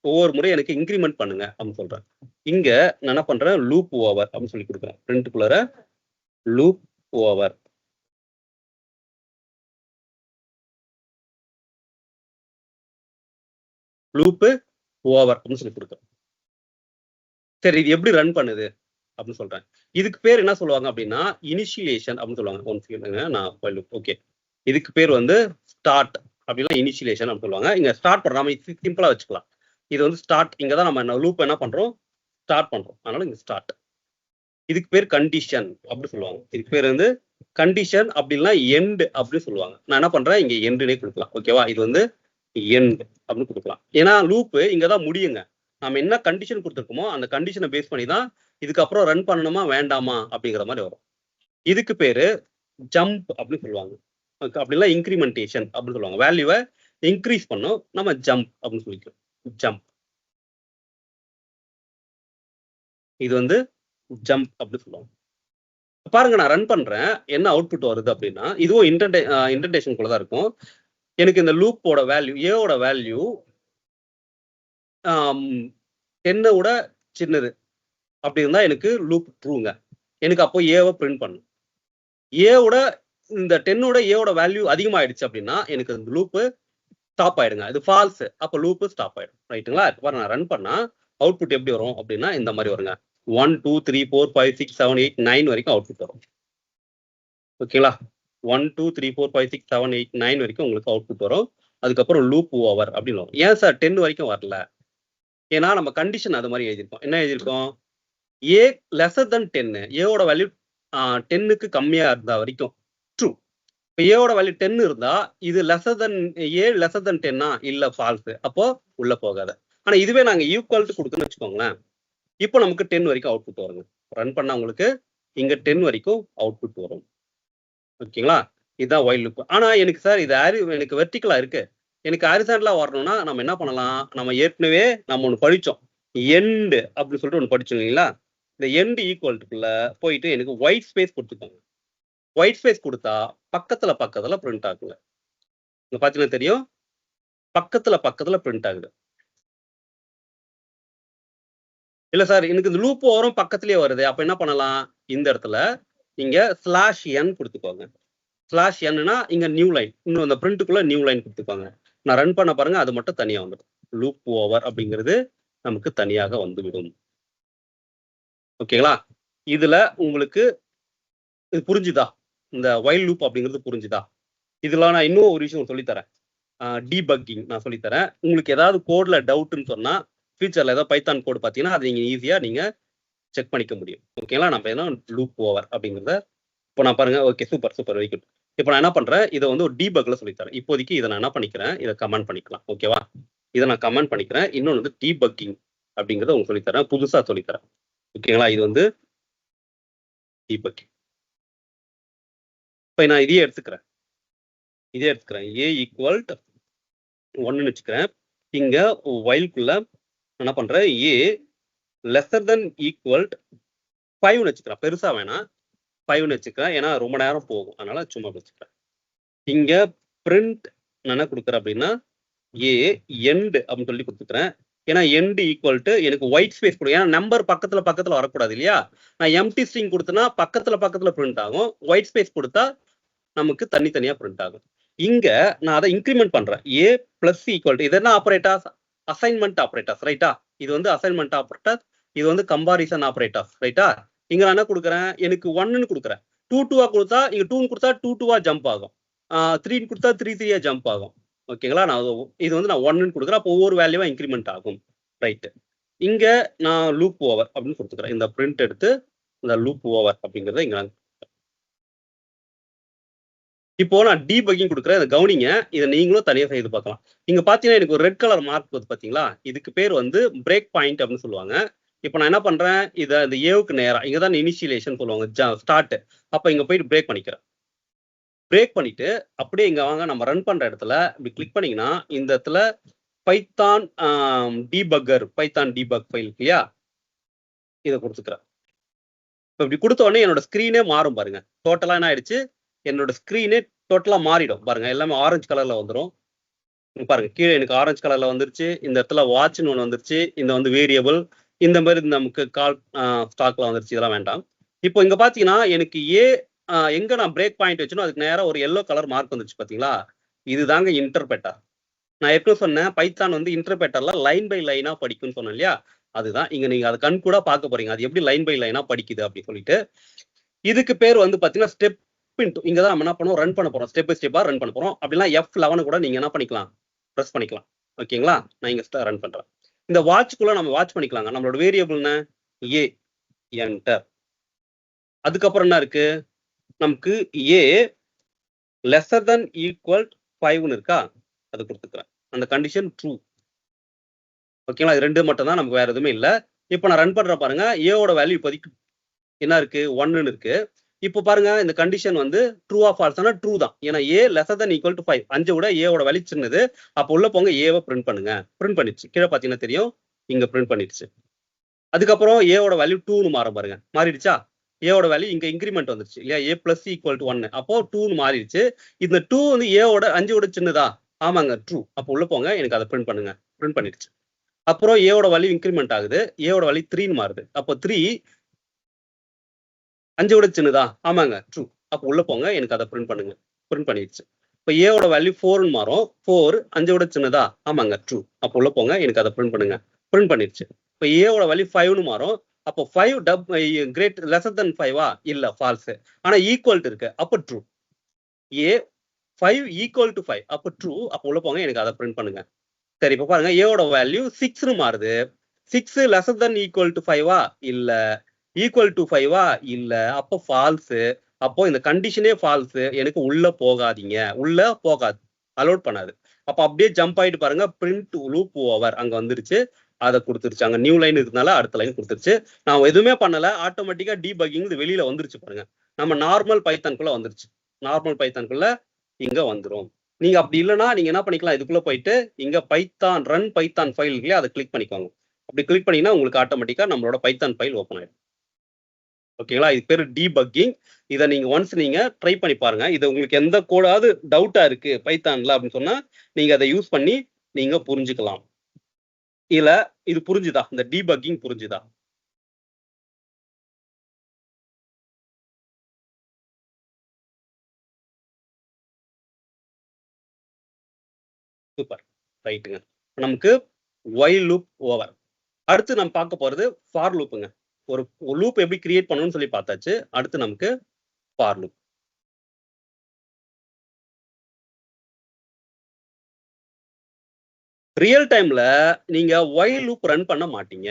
S1: ஒவ்வொரு முறை எனக்கு இன்க்ரிமெண்ட் பண்ணுங்க அப்படின்னு சொல்றேன். இங்க நான் என்ன பண்றேன் லூப் ஓவர் அப்படின்னு சொல்லி கொடுக்குறேன். பிரிண்ட்குள்ளார லூப் ஓவர். லூப் ஓவர் அப்படின்னு சொல்லி கொடுக்குறேன். சரி, இது எப்படி ரன் பண்ணுது அப்படின்னு சொல்றேன். இதுக்கு பேர் என்ன சொல்லுவாங்க அப்படின்னா இனிஷியேஷன் அப்படின்னு சொல்லுவாங்க. ஒன் செகண்ட்ங்க நான் ஓகே. இதுக்கு பேர் வந்து ஸ்டார்ட் அப்படின்னா இனிஷியேஷன் அப்படின்னு சொல்லுவாங்க. இங்க ஸ்டார்ட் பண்றாம சிம்பிளா வச்சுக்கலாம். இது வந்து ஸ்டார்ட். இங்க தான் நம்ம லூப் என்ன பண்றோம் ஸ்டார்ட் பண்றோம். அதனால இங்க ஸ்டார்ட். இதுக்கு பேர் கண்டிஷன் அப்படின்னு சொல்லுவாங்க. இதுக்கு பேர் வந்து கண்டிஷன் அப்படின்னா எண்ட் அப்படின்னு சொல்லுவாங்க. நான் என்ன பண்றேன் இங்க எண்டுனே கொடுக்கலாம். ஓகேவா, இது வந்து எண்ட் அப்படின்னு கொடுக்கலாம். ஏன்னா லூப் இங்கதான் முடியுங்க. நம்ம என்ன கண்டிஷன் கொடுத்துருக்கோமோ அந்த கண்டிஷனை பேஸ் பண்ணி தான் இதுக்கப்புறம் ரன் பண்ணணுமா வேண்டாமா அப்படிங்கிற மாதிரி வரும். இதுக்கு பேரு ஜம்ப் அப்படின்னு சொல்லுவாங்க. அப்படின்னா இன்க்ரிமெண்டேஷன் அப்படின்னு சொல்லுவாங்க. வேல்யூவை இன்க்ரீஸ் பண்ணும், நம்ம ஜம்ப் அப்படின்னு சொல்லிக்கலாம். ஜம்ப். இது வந்து ஜம்ப் அப்படின்னு சொல்லுவாங்க. பாருங்க நான் ரன் பண்றேன், என்ன அவுட்புட் வருது அப்படின்னா இதுவும் இன்டென்டேஷன் குள்ள தான் இருக்கும். எனக்கு இந்த லூப்போட வேல்யூ ஏவோட வேல்யூ 10 விட சின்னது அப்படி இருந்தா எனக்கு லூப் ட்ரூங்க. எனக்கு அப்போ ஏவை பிரிண்ட் பண்ணும். ஏவோட இந்த 10 ஏவோட வேல்யூ அதிகமாயிடுச்சு அப்படின்னா எனக்கு இந்த லூப்பு ஸ்டாப் ஆயிடுங்க. இது ஃபால்ஸ். அப்போ லூப்பு ஸ்டாப் ஆயிடும். ரைட்டுங்களா? இப்போ நான் ரன் பண்ணா அவுட்புட் எப்படி வரும் அப்படின்னா இந்த மாதிரி வருங்க. 1 2 3 4 5 6 7 8 9 வரைக்கும் அவுட்புட் வரும். ஓகேங்களா? 1 2 3 4 5 6 7 8 9 வரைக்கும் உங்களுக்கு அவுட்புட் வரும். அதுக்கப்புறம் லூப் ஓவர் அப்படின்னு வரும். ஏன் சார் 10 வரைக்கும் வரல? ஏன்னா நம்ம கண்டிஷன் அது மாதிரி எழுதியிருக்கோம். என்ன எழுதியிருக்கோம்? ஏ லெசர் தென் 10 ஏவோட வேல்யூ 10க்கு கம்மியா இருந்தா வரைக்கும் ட்ரூ. இப்போ ஏவோட வேல்யூ 10 இருந்தா இது லெசர் தென் ஏ லெசர் தென் 10 இல்ல ஃபால்ஸ். அப்போ உள்ள போகாத. ஆனா இதுவே நாங்க ஈக்குவல் கொடுக்கணும்னு வச்சுக்கோங்களேன், இப்போ நமக்கு 10 வரைக்கும் அவுட்புட் வருங்க. ரன் பண்ணா உங்களுக்கு இங்க 10 வரைக்கும் அவுட்புட் வரும். ஓகேங்களா? இதுதான் ஒயில் லூப். ஆனா எனக்கு சார் இது எனக்கு வெர்டிகலா இருக்கு, எனக்கு ஹாரிசான்டலா வரணும்னா நம்ம என்ன பண்ணலாம்? நம்ம ஏற்கனவே நம்ம ஒண்ணு படிச்சோம், எண்ட் அப்படின்னு சொல்லிட்டு ஒண்ணு படிச்சோம் இல்லைங்களா? இந்த எண்ட் ஈக்குவல்ட்டுக்குள்ள போயிட்டு எனக்கு ஒயிட் ஸ்பேஸ் கொடுத்துக்கோங்க. ஒயிட் ஸ்பேஸ் கொடுத்தா பக்கத்துல பக்கத்துல பிரிண்ட் ஆகுங்க. இங்க பாத்தீங்கன்னா தெரியும், பக்கத்துல பக்கத்துல பிரிண்ட் ஆகுது. இல்ல சார் எனக்கு இந்த லூப் ஓவரும் பக்கத்துலயே வருது, அப்ப என்ன பண்ணலாம்? இந்த இடத்துல இங்க /n கொடுத்துக்கோங்க. /nனா இங்க நியூ லைன், இன்னும் அந்த பிரிண்ட்டுக்குள்ள நியூ லைன் கொடுத்துக்கோங்க. நான் ரன் பண்ண பாருங்க, அது மட்டும் தனியா வந்துடும். லூப் ஓவர் அப்படிங்கிறது நமக்கு தனியாக வந்துவிடும். ஓகேங்களா? இதுல உங்களுக்கு இது புரிஞ்சுதா? இந்த ஒயில் லூப் அப்படிங்கிறது புரிஞ்சுதா? இதுல நான் இன்னும் ஒரு விஷயம் சொல்லித்தரேன். டீபக்கிங் நான் சொல்லித்தரேன். உங்களுக்கு ஏதாவது கோட்ல டவுட்னு சொன்னா ஃபியூச்சர்ல ஏதாவது பைத்தான் கோட் பார்த்தீங்கன்னா அதை நீங்க ஈஸியா நீங்க செக் பண்ணிக்க முடியும். ஓகேங்களா? நம்ம என்ன லூப் ஓவர் அப்படிங்கிறத இப்போ நான் பாருங்க. Okay, super super, very good. இப்போ நான் என்ன பண்றேன், இதை வந்து ஒரு டீபக்ல சொல்லித்தரேன். இப்போதைக்கு இதை நான் என்ன பண்ணிக்கிறேன், இதை கமெண்ட் பண்ணிக்கலாம். ஓகேவா? இதை நான் கமெண்ட் பண்ணிக்கிறேன். இன்னொன்று வந்து டீபக்கிங் அப்படிங்கிறத உங்களுக்கு சொல்லித்தரேன், புதுசா சொல்லித்தரேன். ஓகேங்களா? இது வந்து டீபக்கிங். இப்போ நான் இதையே எடுத்துக்கிறேன், ஏ ஈக்குவல் 1ன்னு வச்சுக்கிறேன். இங்க ஒயில்குள்ள என்ன பண்றேன், ஏ லெஸர் தென் ஈக்குவல் 5ன்னு வச்சுக்கிறேன். பெருசா வேணாம், 5ன்னு வச்சுக்கிறேன். ஏன்னா ரொம்ப நேரம் போகும், அதனால சும்மா வச்சுக்கிறேன். இங்க பிரிண்ட் நான் என்ன கொடுக்குறேன் அப்படின்னா ஏ எண்ட் அப்படின்னு சொல்லி கொடுத்துக்கிறேன். ஏன்னா எண்ட் ஈக்குவல் டு எனக்கு ஒயிட் ஸ்பேஸ் கொடுக்கும். ஏன்னா நம்பர் பக்கத்துல பக்கத்துல வரக்கூடாது இல்லையா? நான் எம்டி ஸ்ட்ரிங் கொடுத்தேன்னா பக்கத்துல பக்கத்துல பிரிண்ட் ஆகும், ஒயிட் ஸ்பேஸ் கொடுத்தா நமக்கு தனித்தனியா பிரிண்ட் ஆகும். இங்க நான் அதை இன்க்ரிமெண்ட் பண்றேன். ஏ பிளஸ் ஈக்குவல் டு இது என்ன ஆப்பரேட்டர்ஸ்? அசைன்மெண்ட் ஆப்பரேட்டர்ஸ், ரைட்டா? இது வந்து அசைன்மெண்ட் ஆப்பரேட்டர், இது வந்து கம்பாரிசன் ஆப்பரேட்டர்ஸ், ரைட்டா? இங்க நான் என்ன கொடுக்குறேன், எனக்கு 1ன்னு கொடுக்குறேன். 2 2 கொடுத்தா இங்க 2 கொடுத்தா 2 2 ஜம்ப் ஆகும், 3 கொடுத்தா 3 3 ஜம்ப் ஆகும். ஓகேங்களா? இது வந்து நான் 1ன்னு கொடுக்குறேன். அப்போ ஒவ்வொரு வேல்யூவா இன்க்ரிமெண்ட் ஆகும். ரைட். இங்க நான் லூப் ஓவர் அப்படின்னு கொடுத்துக்கிறேன். இந்த பிரிண்ட் எடுத்து இந்த லூப் ஓவர் அப்படிங்கிறத இங்க நான் இப்போ நான் டீபக்கிங் கொடுக்குறேன். இதை கவனிங்க. இதை நீங்களும் தனியாக செய்து பார்க்கலாம். இங்க பாத்தீங்கன்னா எனக்கு ஒரு ரெட் கலர் மார்க் வருது பாத்தீங்களா? இதுக்கு பேர் வந்து பிரேக் பாயிண்ட் அப்படின்னு சொல்லுவாங்க. இப்போ நான் என்ன பண்றேன், இதை இந்த ஏவுக்கு நேரா இங்க தான் இனிஷியலேஷன் சொல்லுவாங்க, ஸ்டார்ட். அப்ப இங்க போயிட்டு பிரேக் பண்ணிக்கிறேன். பிரேக் பண்ணிட்டு அப்படியே இங்க வாங்க, நம்ம ரன் பண்ற இடத்துல இப்படி கிளிக் பண்ணீங்கன்னா இந்த இடத்துல பைத்தான் டீபக்கர், பைத்தான் டீபக் ஃபைல் இல்லையா, இதை கொடுத்துக்கிறேன். இப்போ இப்படி கொடுத்த உடனே என்னோட ஸ்கிரீனே மாறும் பாருங்க. டோட்டலா என்ன ஆயிடுச்சு, என்னோட ஸ்கிரீனே டோட்டலா மாறிடும் பாருங்க. எல்லாமே ஆரஞ்சு கலர்ல வந்துடும் பாருங்க. கீழே எனக்கு ஆரஞ்சு கலர்ல வந்துருச்சு. இந்த இடத்துல வாட்ச்னு ஒன்று வந்துருச்சு. இந்த வந்து வேரியபிள் இந்த மாதிரி நமக்கு கால் ஸ்டாக்ல வந்துருச்சு. இதெல்லாம் வேண்டாம். இப்போ இங்க பாத்தீங்கன்னா எனக்கு எங்க நான் பிரேக் பாயிண்ட் வச்சனோ அதுக்கு நேரம் ஒரு எல்லோ கலர் மார்க் வந்துருச்சு பாத்தீங்களா? இதுதாங்க இன்டர்பிரட்டர். நான் எப்படி சொன்னேன், பைத்தான் வந்து இன்டர்பிரட்டர்ல லைன் பை லைனா படிக்கும்னு சொன்னேன் இல்லையா? அதுதான் இங்க நீங்க அதை கண் கூட பார்க்க போறீங்க. அது எப்படி லைன் பை லைனா படிக்குது அப்படின்னு சொல்லிட்டு. இதுக்கு பேர் வந்து பாத்தீங்கன்னா ஸ்டெப் இன்டு. இங்க தான் நம்ம என்ன பண்ணுவோம், ரன் பண்ண போறோம். ஸ்டெப் பை ஸ்டெப்பா ரன் பண்ண போறோம். அப்படின்னா F11 கூட நீங்க என்ன பண்ணிக்கலாம், ப்ரெஸ் பண்ணிக்கலாம். ஓகேங்களா? நான் இங்க ரன் பண்றேன். இந்த வாட்ச்க்குள்ள நம்ம வாட்ச் பண்ணிக்கலாங்க. நம்மளோட வேரியபிள் என்ன, ஏ, என்டர். அதுக்கப்புறம் என்ன இருக்கு, நமக்கு ஏ லெஸர் தென் ஈக்குவல் 5ன்னு இருக்கா, அது கொடுத்துக்கிறேன். அந்த கண்டிஷன் ட்ரூ. ஓகேங்களா? இது ரெண்டு மட்டும் தான், நமக்கு வேற எதுவுமே இல்லை. இப்போ நான் ரன் பண்ற பாருங்க, ஏவோட வேல்யூ இப்போதைக்கு என்ன இருக்கு, 1ன்னு இருக்கு. இப்போ பாருங்க இந்த கண்டிஷன் வந்து ட்ரூ ஆஃப் ஃபால்ஸ்னா ட்ரூ தான். ஏன்னா ஏ லெஸர் தென் ஈக்குவல் டு 5, 5 விட ஏவோட வேல்யூ சின்னது. அப்போ உள்ள போங்க, ஏவை பிரிண்ட் பண்ணுங்க. பிரிண்ட் பண்ணிடுச்சு. கீழே பாத்தீங்கன்னா தெரியும், இங்க பிரிண்ட் பண்ணிடுச்சு. அதுக்கப்புறம் ஏவோட வேல்யூ 2ன்னு மாறும் பாருங்க. மாறிடுச்சா? ஏவோட வேல்யூ இங்க இன்க்ரிமெண்ட் வந்துருச்சு இல்லையா, ஏ பிளஸ் ஈக்குவல் டு 1. அப்போ 2ன்னு மாறிடுச்சு. இந்த 2 வந்து ஏவோட 5 விட சின்னதா? ஆமாங்க, ட்ரூ. அப்போ உள்ள போங்க, எனக்கு அதை பிரிண்ட் பண்ணுங்க. பிரிண்ட் பண்ணிடுச்சு. அப்புறம் ஏவோட வேல்யூ இன்க்ரிமெண்ட் ஆகுது. ஏவோட வேல்யூ 3ன்னு மாறுது. அப்போ 3 5 விட சின்னதா? ஆமாங்க, ட்ரூ. அப்போ உள்ள போங்க, எனக்கு அதை பிரிண்ட் பண்ணுங்க. பிரிண்ட் பண்ணிடுச்சு. இப்போ ஏவோட வேல்யூ 4ன்னு மாறும். 4 5 விட சின்னதா? ஆமாங்க, ட்ரூ. அப்போ உள்ள போங்க, எனக்கு அதை பிரிண்ட் பண்ணுங்க. பிரிண்ட் பண்ணிடுச்சு. இப்போ ஏவோட வேல்யூ 5ன்னு மாறும். அப்போ 5 கிரேட் லெஸர் தென் 5வா? இல்ல, ஃபால்ஸ். ஆனா ஈக்குவல் இருக்கு, அப்போ ட்ரூ. ஏ 5 ஈக்குவல் டு 5, அப்போ ட்ரூ. அப்போ உள்ள போங்க, எனக்கு அதை பிரிண்ட் பண்ணுங்க. சரி, இப்போ பாருங்க ஏவோட வேல்யூ 6ன்னு மாறுது. 6 லெஸர் தென் ஈக்குவல் டு 5வா? இல்ல. ஈக்குவல் டு 5வா? இல்ல. அப்போ ஃபால்ஸ். அப்போ இந்த கண்டிஷனே ஃபால்ஸ். எனக்கு உள்ள போகாதீங்க, உள்ள போகாது, அலோட் பண்ணாது. அப்போ அப்படியே ஜம்ப் ஆயிட்டு பாருங்க, பிரிண்ட் லூப் ஓவர் அங்க வந்துருச்சு. அதை கொடுத்துருச்சு. அங்க நியூ லைன் இருக்கனால அடுத்த லைன் கொடுத்துருச்சு. நான் எதுவுமே பண்ணல, ஆட்டோமேட்டிக்கா டீபக்கிங் வெளியில வந்துருச்சு பாருங்க. நம்ம நார்மல் பைத்தான்குள்ள வந்துருச்சு. நார்மல் பைத்தான்குள்ள இங்க வந்துரும். நீங்க அப்படி இல்லைன்னா நீங்க என்ன பண்ணிக்கலாம், இதுக்குள்ள போயிட்டு இங்க பைத்தான் ரன் பைத்தான் ஃபைல் இல்லையா, அதை கிளிக் பண்ணிக்கோங்க. அப்படி கிளிக் பண்ணீங்கன்னா உங்களுக்கு ஆட்டோமேட்டிக்கா நம்மளோட பைத்தான் ஃபைல் ஓப்பன் ஆயிடும். ஓகேங்களா? இது பேரு டீபக்கிங். இதை நீங்க ஒன்ஸ் நீங்க ட்ரை பண்ணி பாருங்க. இது உங்களுக்கு எந்த கோடாவது டவுட்டா இருக்கு பைத்தான்ல அப்படின்னு சொன்னா நீங்க அதை யூஸ் பண்ணி நீங்க புரிஞ்சுக்கலாம். இல்ல இது புரிஞ்சுதா, இந்த டீபக்கிங் புரிஞ்சுதா? சூப்பர், ரைட்டுங்க. நமக்கு ஒயில் லூப் ஓவர். அடுத்து நம்ம பார்க்க போறது ஃபார் லூப்புங்க. ஒரு லூப் எப்படி கிரியேட் பண்ணணும்னு சொல்லி பார்த்தாச்சு. அடுத்து நமக்கு ஃபார் லூப். ரியல் டைம்ல நீங்க ஒயில் லூப் ரன் பண்ண மாட்டீங்க.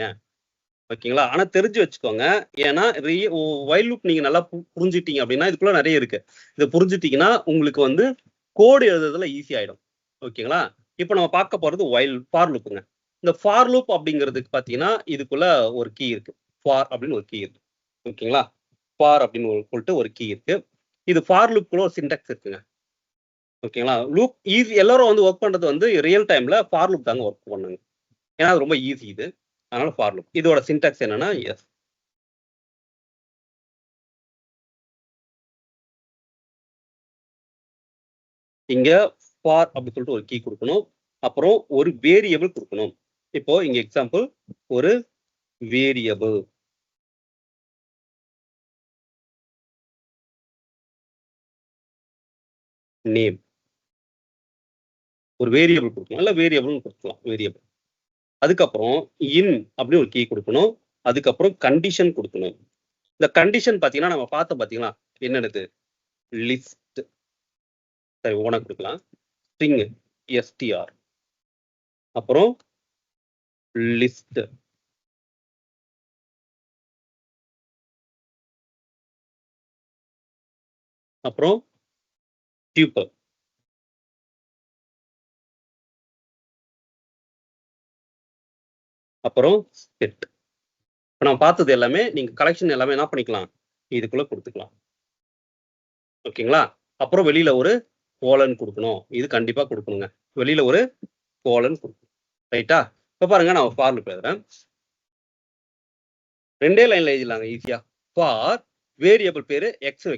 S1: ஓகேங்களா? ஆனா தெரிஞ்சு வச்சுக்கோங்க. ஏன்னா ஒயில் லூப் நீங்க நல்லா புரிஞ்சுட்டீங்க அப்படின்னா, இதுக்குள்ள நிறைய இருக்கு. இதை புரிஞ்சுட்டீங்கன்னா உங்களுக்கு வந்து கோடு எழுதுறதுல ஈஸி ஆயிடும். ஓகேங்களா? இப்போ நம்ம பார்க்க போறது ஃபார் லூப்புங்க. இந்த ஃபார் லூப் அப்படிங்கிறதுக்கு பாத்தீங்கன்னா இதுக்குள்ள ஒரு கீ இருக்கு. ஃபார் அப்படின்னு ஒரு கீ இருக்கு. ஓகேங்களா? ஃபார் அப்படின்னு சொல்லிட்டு ஒரு கீ இருக்கு. இது ஃபார் லூப்குள்ள ஒரு சின்டாக்ஸ் இருக்குங்க. ஓகேங்களா? Loop easy. எல்லாரும் வந்து ஒர்க் பண்றது வந்து ரியல் டைம்ல ஃபார் லூப் தாங்க ஒர்க் பண்ணுங்க. ஏன்னா அது ரொம்ப ஈஸி இது. அதனால ஃபார் லூப். இதோட சின்டாக்ஸ் என்னன்னா, எஸ். இங்க ஃபார் அப்படின்னு சொல்லிட்டு ஒரு கீ கொடுக்கணும். அப்புறம் ஒரு வேரியபிள் கொடுக்கணும். இப்போ இங்க எக்ஸாம்பிள் ஒரு வேரியபிள் நேம், ஒரு வேரியபிள் கொடுக்கணும். இல்ல வேரியபிள்னு கொடுக்கலாம், வேரியபிள். அதுக்கப்புறம் இன் அப்படின்னு ஒரு கீ கொடுக்கணும். அதுக்கப்புறம் கண்டிஷன் கொடுக்கணும். இந்த கண்டிஷன் பாத்தீங்கன்னா நம்ம பார்த்தோம் பாத்தீங்களா, என்னது லிஸ்ட். சரி, ஓனா கொடுக்கலாம். String str. அப்புறம் list. அப்புறம் tuple. அப்புறம் set. இப்போ நம்ம பார்த்தது எல்லாமே நீங்க கலெக்ஷன் எல்லாமே என்ன பண்ணிக்கலாம், இதுக்குள்ள கொடுத்துக்கலாம். ஓகேங்களா? அப்புறம் வெளியில ஒரு கோலன் கொடுக்கணும். இது கண்டிப்பா கொடுக்கணுங்க. வெளியில ஒரு கோலன் கொடுக்கணும். ரைட்டா? இப்போ பாருங்க நான் ஃபார் லூப் எழுதுறேன். 2 லைன்ல எழுதிடலாங்க ஈஸியா. ஃபார் வேரியபிள் பேரு எக்ஸ்